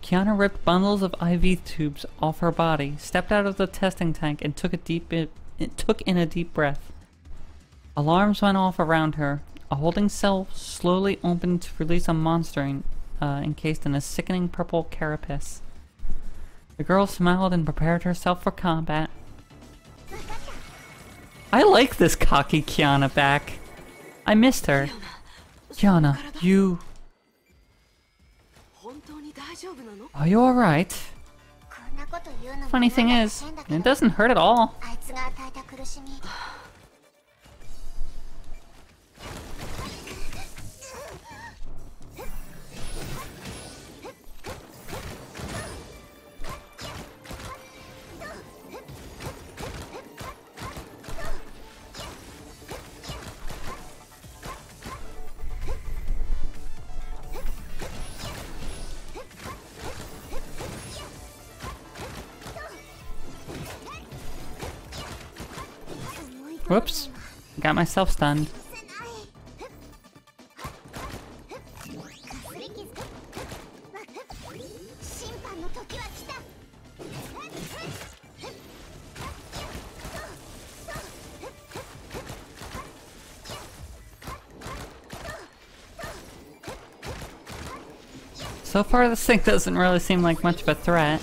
Kiana ripped bundles of IV tubes off her body, stepped out of the testing tank, and took in a deep breath. Alarms went off around her. A holding cell slowly opened to release a monster encased in a sickening purple carapace. The girl smiled and prepared herself for combat. I like this cocky Kiana back. I missed her. Kiana, you... Are you alright? Funny thing is, it doesn't hurt at all. Whoops. Got myself stunned. So far this thing doesn't really seem like much of a threat.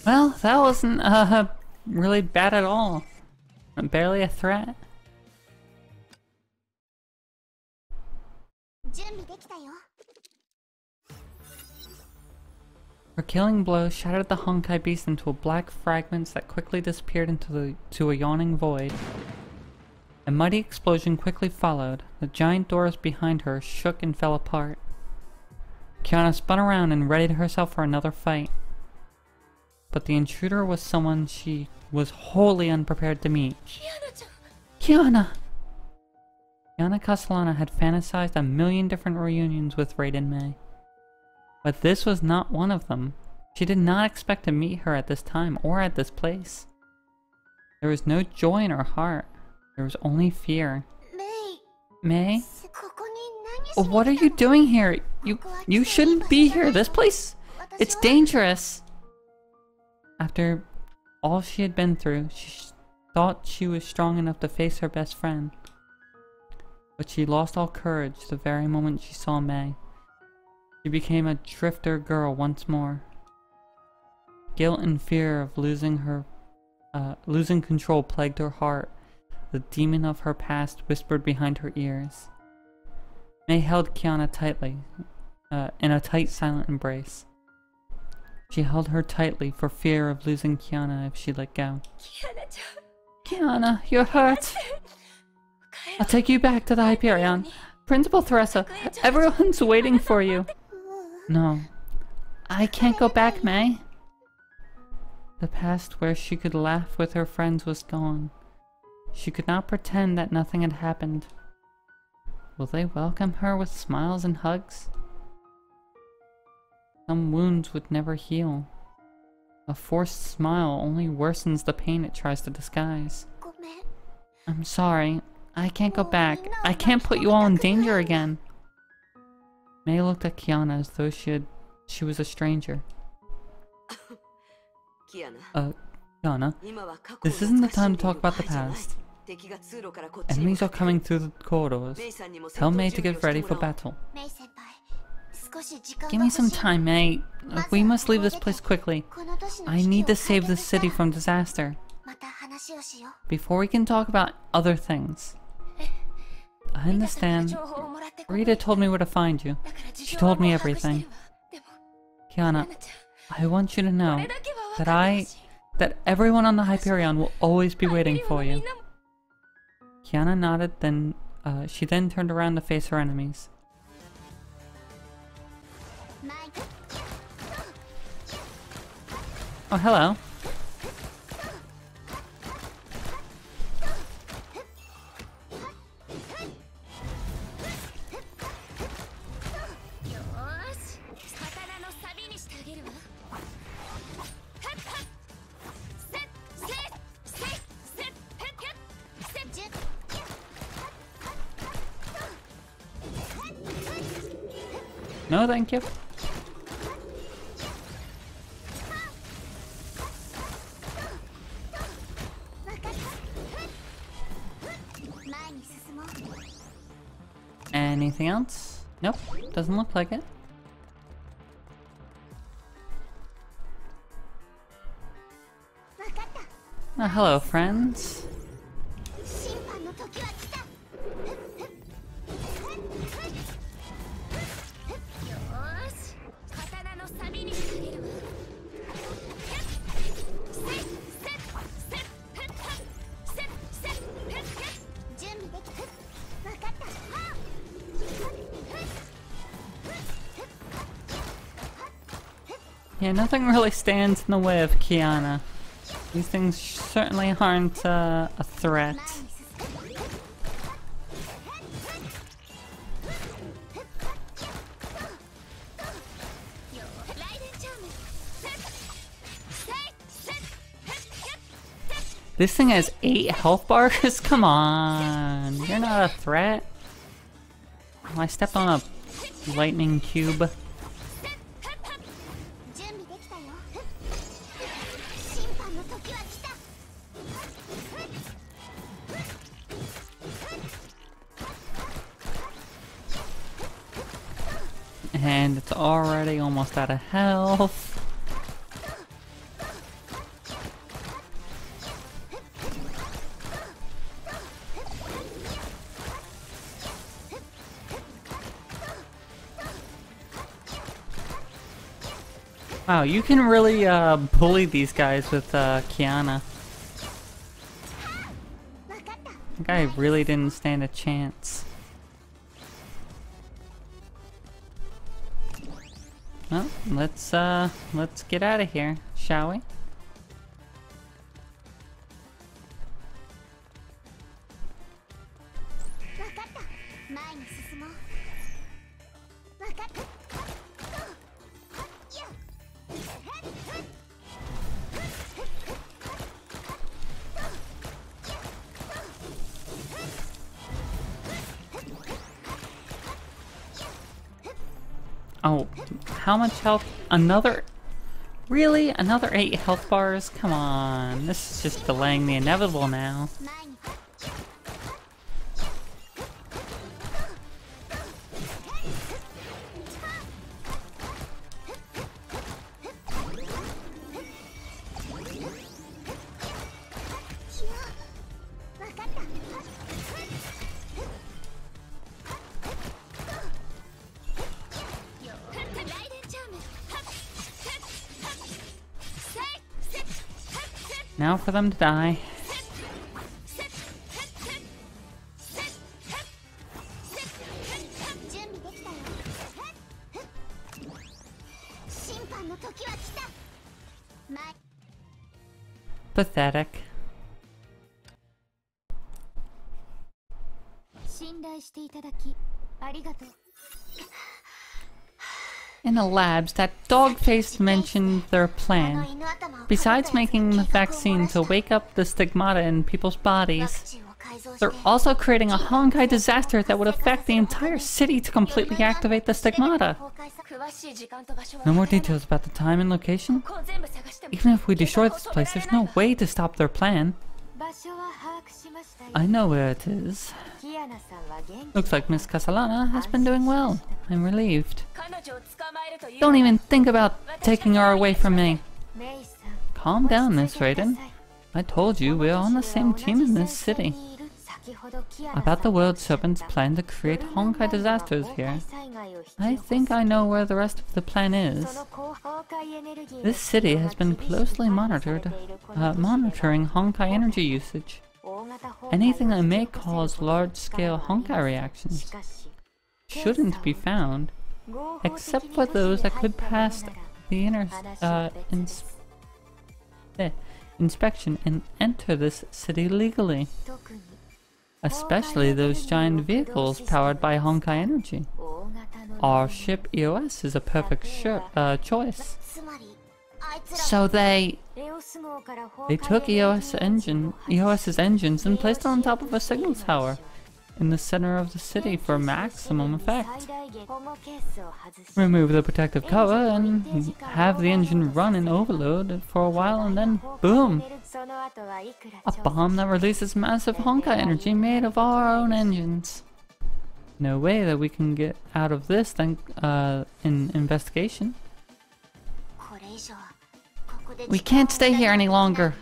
Well, that wasn't really bad at all. Barely a threat. Her killing blow shattered the Honkai beast into black fragments that quickly disappeared into a yawning void. A mighty explosion quickly followed. The giant doors behind her shook and fell apart. Kiana spun around and readied herself for another fight. But the intruder was someone she was wholly unprepared to meet. Kiana! Kiana Castellana had fantasized a million different reunions with Raiden Mei. But this was not one of them. She did not expect to meet her at this time or at this place. There was no joy in her heart. There was only fear. Mei? What are you doing here? You shouldn't be here. This place, it's dangerous. After all she had been through, she thought she was strong enough to face her best friend. But she lost all courage the very moment she saw Mei. She became a drifter girl once more. Guilt and fear of losing control plagued her heart. The demon of her past whispered behind her ears. Mei held Kiana tightly, in a tight, silent embrace. She held her tightly for fear of losing Kiana if she let go. Kiana, you're hurt. I'll take you back to the Hyperion. Principal Theresa, everyone's waiting for you. No, I can't go back, Mei. The past where she could laugh with her friends was gone. She could not pretend that nothing had happened. Will they welcome her with smiles and hugs? Some wounds would never heal. A forced smile only worsens the pain it tries to disguise. I'm sorry. I can't go back. I can't put you all in danger again. May looked at Kiana as though she was a stranger. Kiana, this isn't the time to talk about the past. Enemies are coming through the corridors. Tell May to get ready for battle. Give me some time, May. We must leave this place quickly. I need to save this city from disaster. Before we can talk about other things. I understand. Rita told me where to find you. She told me everything. Kiana, I want you to know that everyone on the Hyperion will always be waiting for you. Kiana nodded, then she then turned around to face her enemies. Oh, hello. No, thank you. Anything else? Nope, doesn't look like it. Oh, hello, friends. Yeah, nothing really stands in the way of Kiana. These things certainly aren't a threat. This thing has 8 health bars? Come on, you're not a threat. Oh, I stepped on a lightning cube. And it's already almost out of health. Wow, you can really bully these guys with Kiana. That guy really didn't stand a chance. Well, let's get out of here, shall we? Oh, how much health? Another? Really? Another 8 health bars? Come on, this is just delaying the inevitable now. Now for them to die. Pathetic. In the labs, that dog-faced mentioned their plan. Besides making the vaccine to wake up the stigmata in people's bodies, they're also creating a Honkai disaster that would affect the entire city to completely activate the stigmata. No more details about the time and location? Even if we destroy this place, there's no way to stop their plan. I know where it is. Looks like Miss Castellana has been doing well. I'm relieved. Don't even think about taking her away from me. Calm down, Miss Raiden. I told you we're on the same team in this city. About the World Serpent's plan to create Honkai disasters here. I think I know where the rest of the plan is. This city has been closely monitoring Honkai energy usage. Anything that may cause large-scale Honkai reactions shouldn't be found, except for those that could pass the inspection and enter this city legally. Especially those giant vehicles powered by Honkai energy. Our ship EOS is a perfect choice. So they took EOS's engines and placed them on top of a signal tower in the center of the city for maximum effect. Remove the protective cover and have the engine run in overload for a while, and then boom! A bomb that releases massive Honkai energy made of our own engines. No way that we can get out of this in investigation. We can't stay here any longer.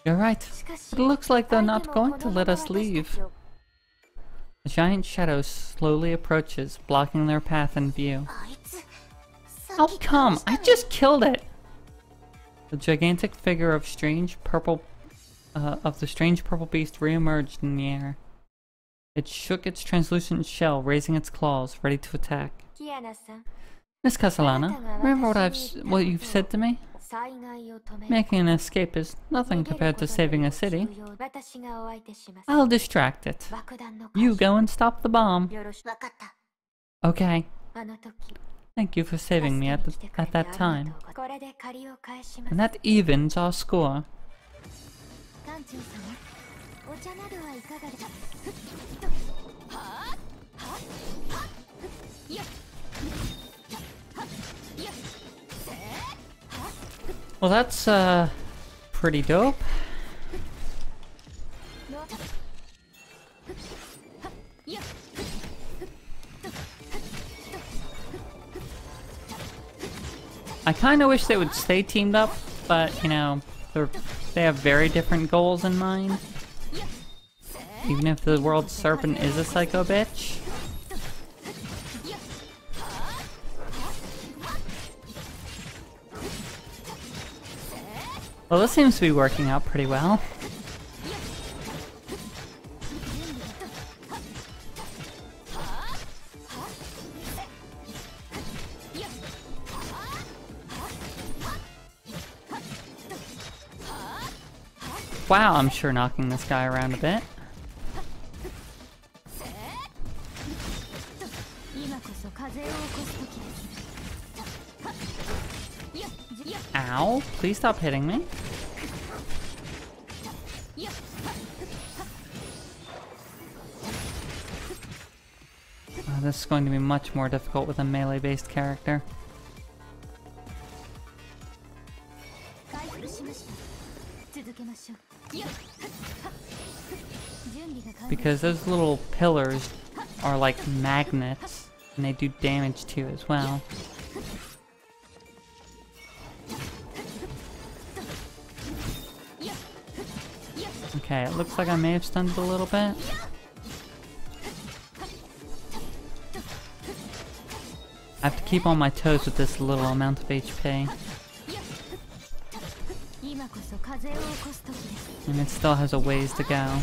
You're right. It looks like they're not going to let us leave. A giant shadow slowly approaches, blocking their path in view. How come? I just killed it! The gigantic figure of the strange purple beast re-emerged in the air. It shook its translucent shell, raising its claws, ready to attack. Miss Castellana, remember what you've said to me? Making an escape is nothing compared to saving a city. I'll distract it. You go and stop the bomb. Okay. Thank you for saving me at that time. And that evens our score. Well, that's pretty dope. I kind of wish they would stay teamed up, but you know, they have very different goals in mind. Even if the World Serpent is a psycho bitch. Well, this seems to be working out pretty well. Wow, I'm sure knocking this guy around a bit. Ow, please stop hitting me. Oh, this is going to be much more difficult with a melee-based character. Because those little pillars are like magnets, and they do damage to you as well. Okay, it looks like I may have stunned it a little bit. I have to keep on my toes with this little amount of HP. And it still has a ways to go.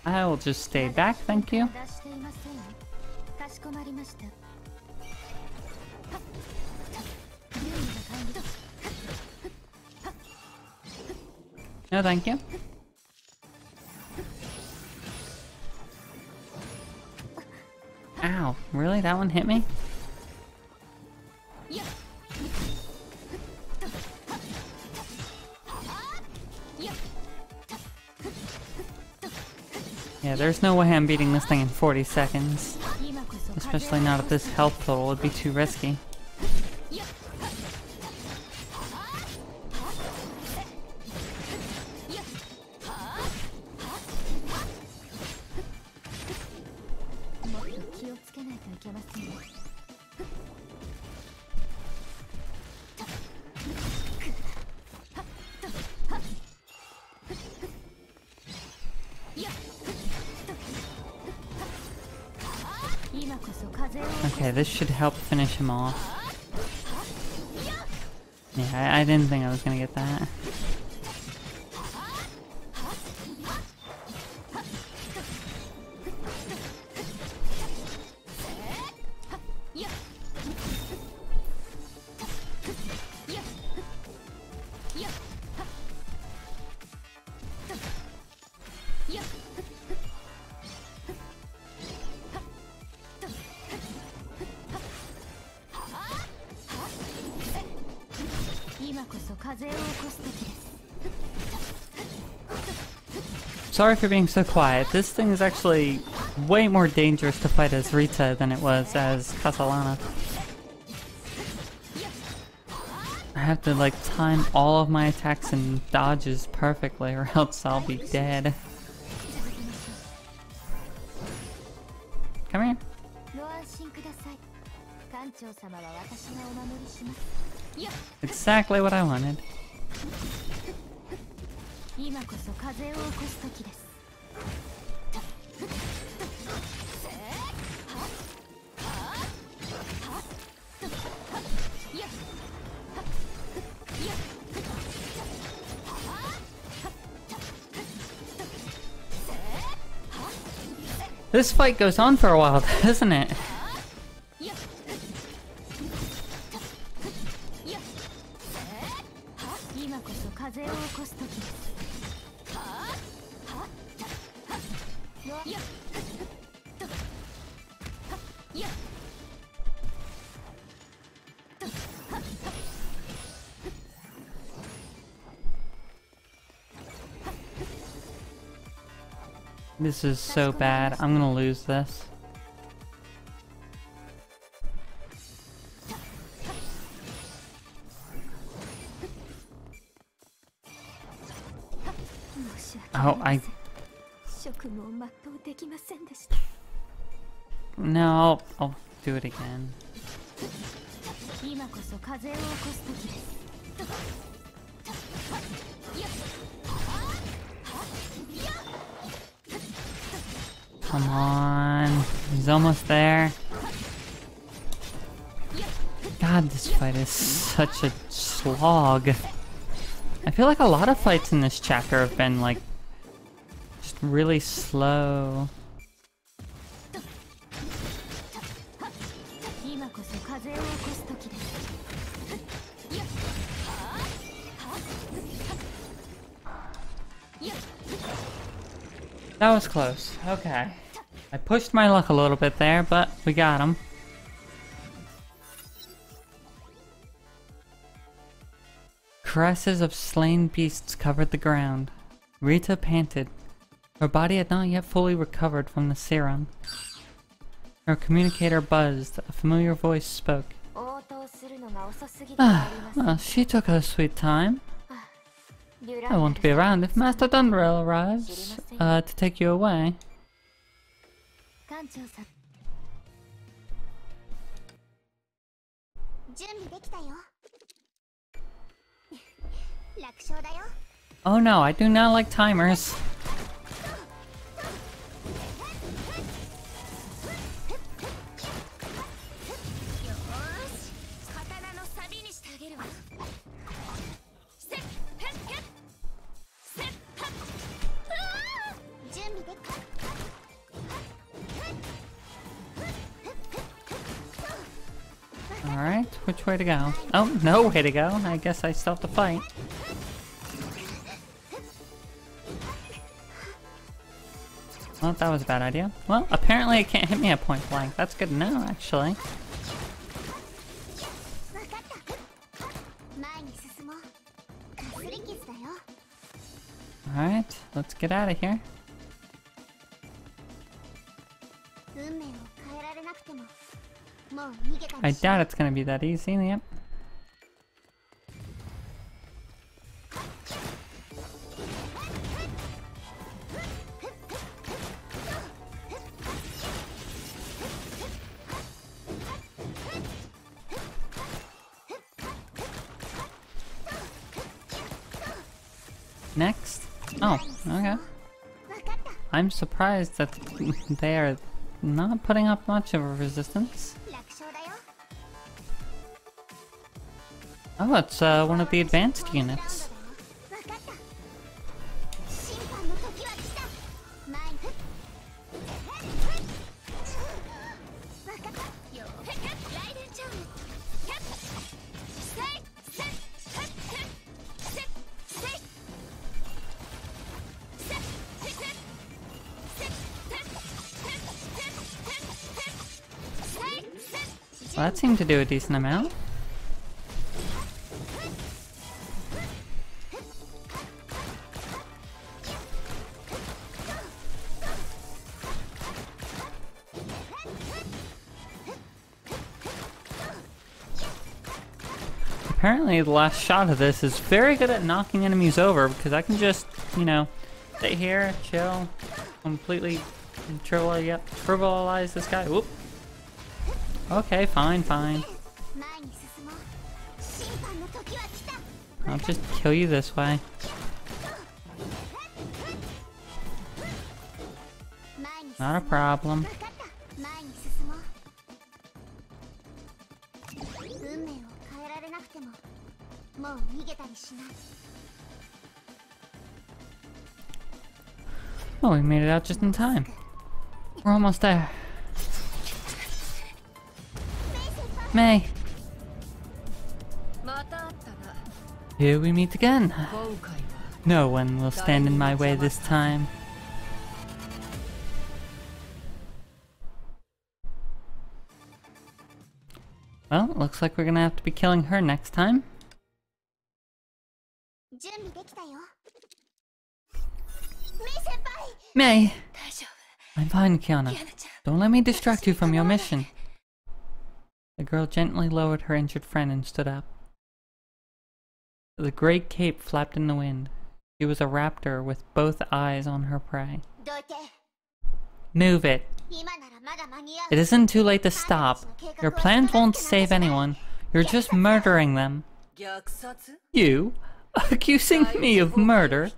I will just stay back, thank you. No, thank you. Ow, really? That one hit me? Yeah, there's no way I'm beating this thing in 40 seconds. Especially not at this health total, it'd be too risky. Okay, this should help finish him off. Yeah, I didn't think I was gonna get that. Sorry for being so quiet. This thing is actually way more dangerous to fight as Rita than it was as Castellana. I have to like time all of my attacks and dodges perfectly or else I'll be dead. Come here. Exactly what I wanted. This fight goes on for a while, doesn't it? This is so bad. I'm gonna lose this. Oh, No, I'll do it again. Come on, he's almost there. God, this fight is such a slog. I feel like a lot of fights in this chapter have been like just really slow. That was close. Okay. I pushed my luck a little bit there, but we got him. Caresses of slain beasts covered the ground. Rita panted. Her body had not yet fully recovered from the serum. Her communicator buzzed. A familiar voice spoke. Well, she took her sweet time. I won't be around if Master Thunderell arrives to take you away. Oh no, I do not like timers. which way to go. Oh, no way to go. I guess I still have to fight. Well, that was a bad idea. Well, apparently it can't hit me at point blank. That's good to know, actually. Alright, let's get out of here. I doubt it's gonna be that easy, yep. Next? Oh, okay. I'm surprised that they are not putting up much of a resistance. Oh, it's one of the advanced units. Well, that seemed to do a decent amount. Apparently the last shot of this is very good at knocking enemies over, because I can just, you know, stay here, chill, completely trivialize this guy. Whoop. Okay, fine, fine. I'll just kill you this way. Not a problem. Oh, we made it out just in time. We're almost there. May. Here we meet again. No one will stand in my way this time. Well, looks like we're gonna have to be killing her next time. May! I'm fine, Kiana. Don't let me distract you from your mission. The girl gently lowered her injured friend and stood up. The great cape flapped in the wind. She was a raptor with both eyes on her prey. Move it. It isn't too late to stop. Your plans won't save anyone. You're just murdering them. You? Accusing me of murder?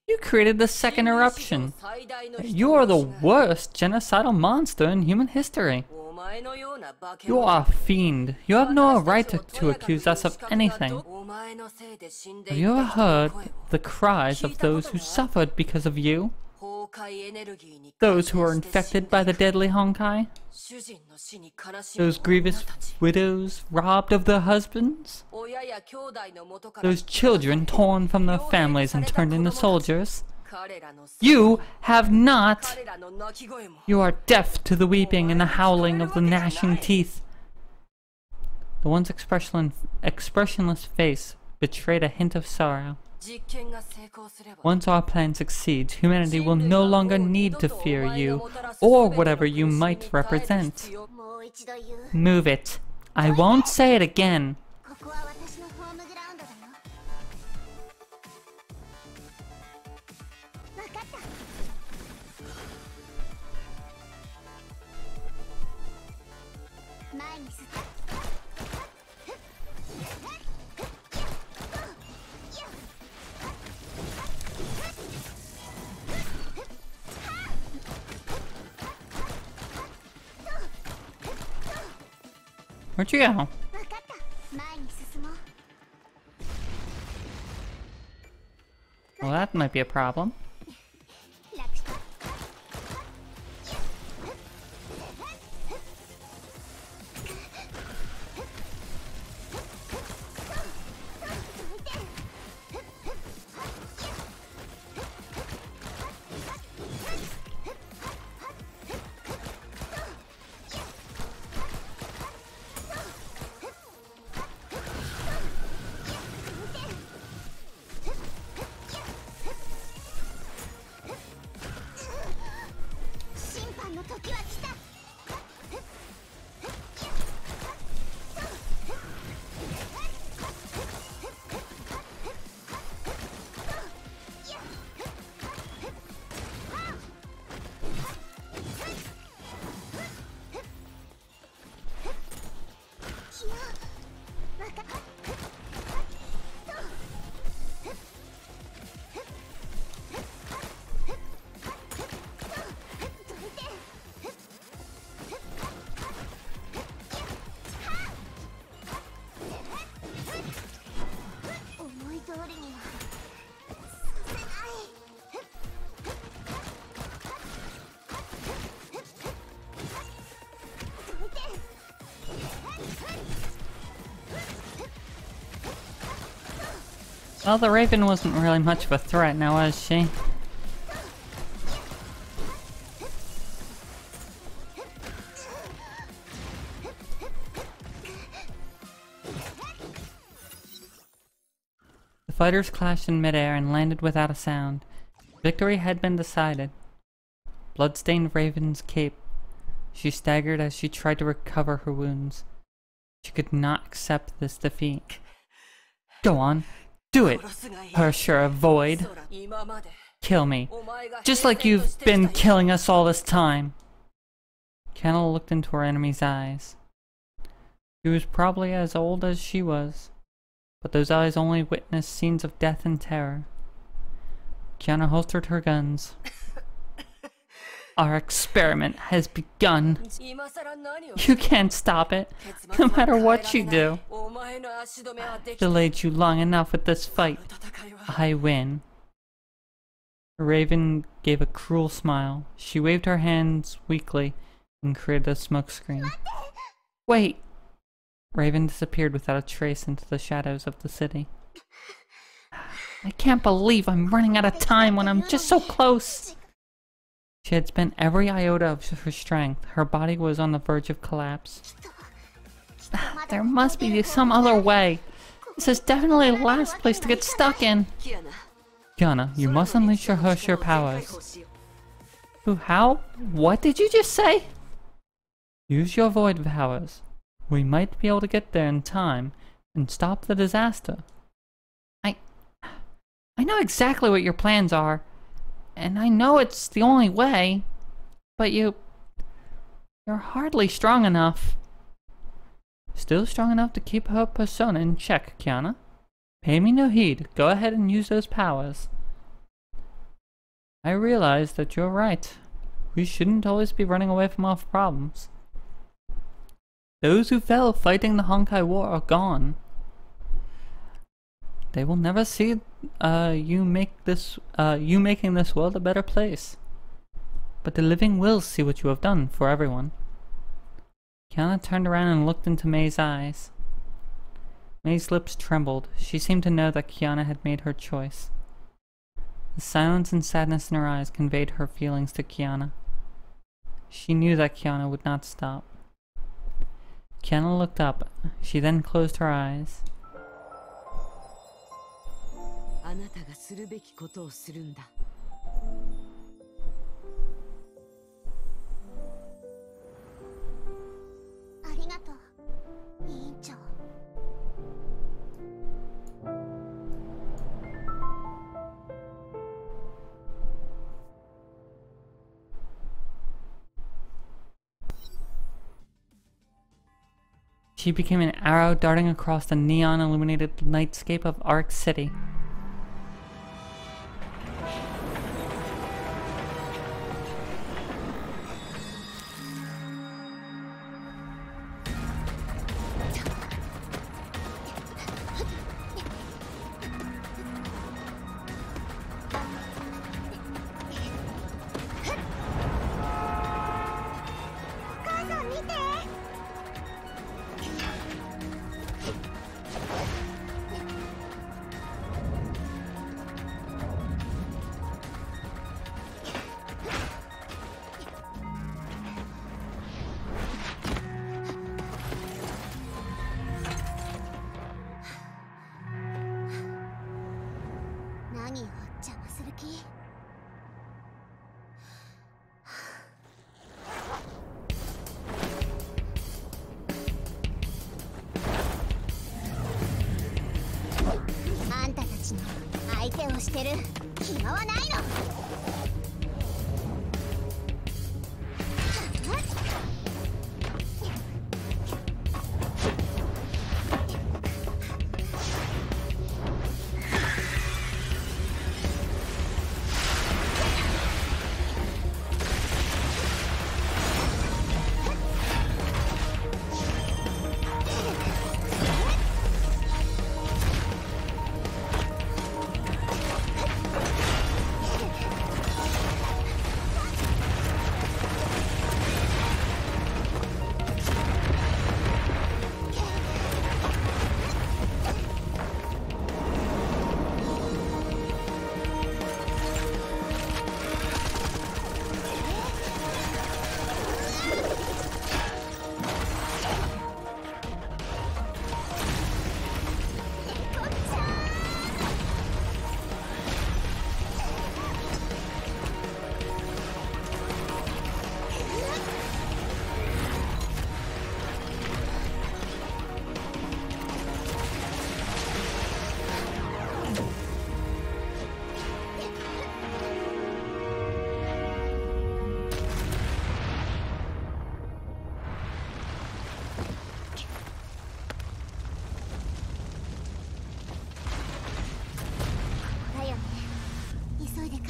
You created the second eruption. You are the worst genocidal monster in human history. You are a fiend. You have no right to accuse us of anything. Have you ever heard the cries of those who suffered because of you? Those who are infected by the deadly Honkai? Those grievous widows robbed of their husbands? Those children torn from their families and turned into soldiers? You have not! You are deaf to the weeping and the howling of the gnashing teeth. The one's expressionless face betrayed a hint of sorrow. Once our plan succeeds, humanity will no longer need to fear you, or whatever you might represent. Move it. I won't say it again. Where'd you go? Well, that might be a problem. Well, the Raven wasn't really much of a threat now, was she? The fighters clashed in midair and landed without a sound. Victory had been decided. Bloodstained Raven's cape. She staggered as she tried to recover her wounds. She could not accept this defeat. Go on, do it, Hershura Void. Kill me, just like you've been killing us all this time. Kiana looked into her enemy's eyes. He was probably as old as she was, but those eyes only witnessed scenes of death and terror. Kiana holstered her guns. Our experiment has begun. You can't stop it, no matter what you do. I've delayed you long enough with this fight. I win. Raven gave a cruel smile. She waved her hands weakly and created a smokescreen. Wait! Raven disappeared without a trace into the shadows of the city. I can't believe I'm running out of time when I'm just so close! She had spent every iota of her strength. Her body was on the verge of collapse. There must be some other way. This is definitely the last place to get stuck in. Kiana, you must unleash your Hershura powers. Who? How? What did you just say? Use your void powers. We might be able to get there in time and stop the disaster. I know exactly what your plans are. And I know it's the only way, but you're hardly strong enough. Still strong enough to keep her persona in check, Kiana. Pay me no heed. Go ahead and use those powers. I realize that you're right. We shouldn't always be running away from our problems. Those who fell fighting the Honkai War are gone. They will never see you making this world a better place. But the living will see what you have done for everyone. Kiana turned around and looked into May's eyes. May's lips trembled. She seemed to know that Kiana had made her choice. The silence and sadness in her eyes conveyed her feelings to Kiana. She knew that Kiana would not stop. Kiana looked up. She then closed her eyes. あなたがするべきことをするんだ。ありがとう、委員長。She became an arrow darting across the neon-illuminated nightscape of Arc City.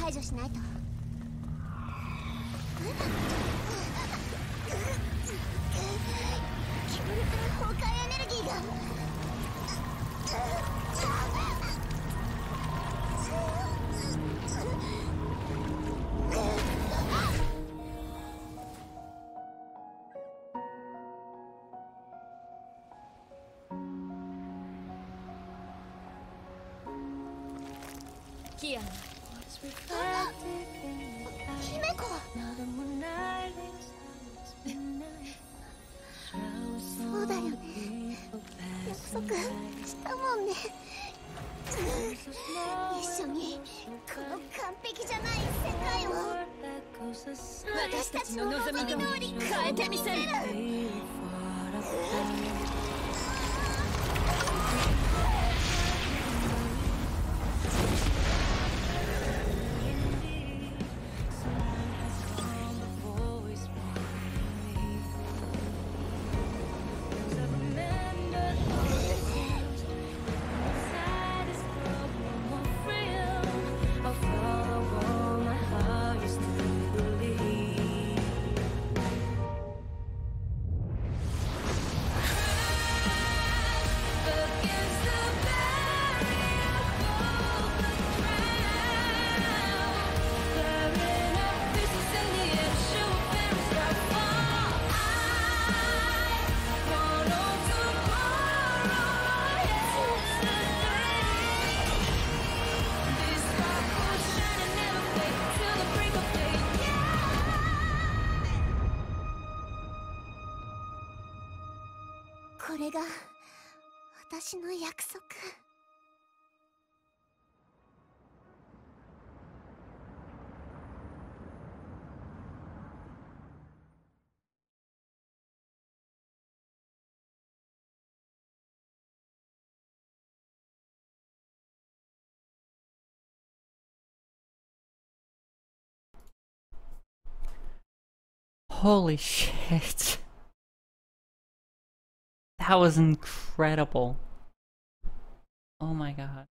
解除しないと。強烈な崩壊エネルギーが。キアナ。姫子。そうだよね。約束したもんね。一緒にこの完璧じゃない世界を私たちの望み通り変えてみせる。これが私の約束。Holy shit. That was incredible. Oh my god.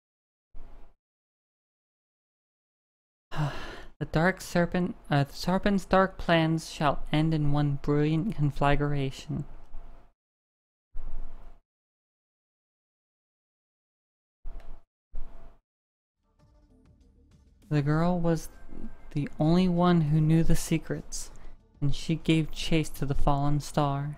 The serpent's dark plans shall end in one brilliant conflagration. The girl was the only one who knew the secrets, and she gave chase to the fallen star.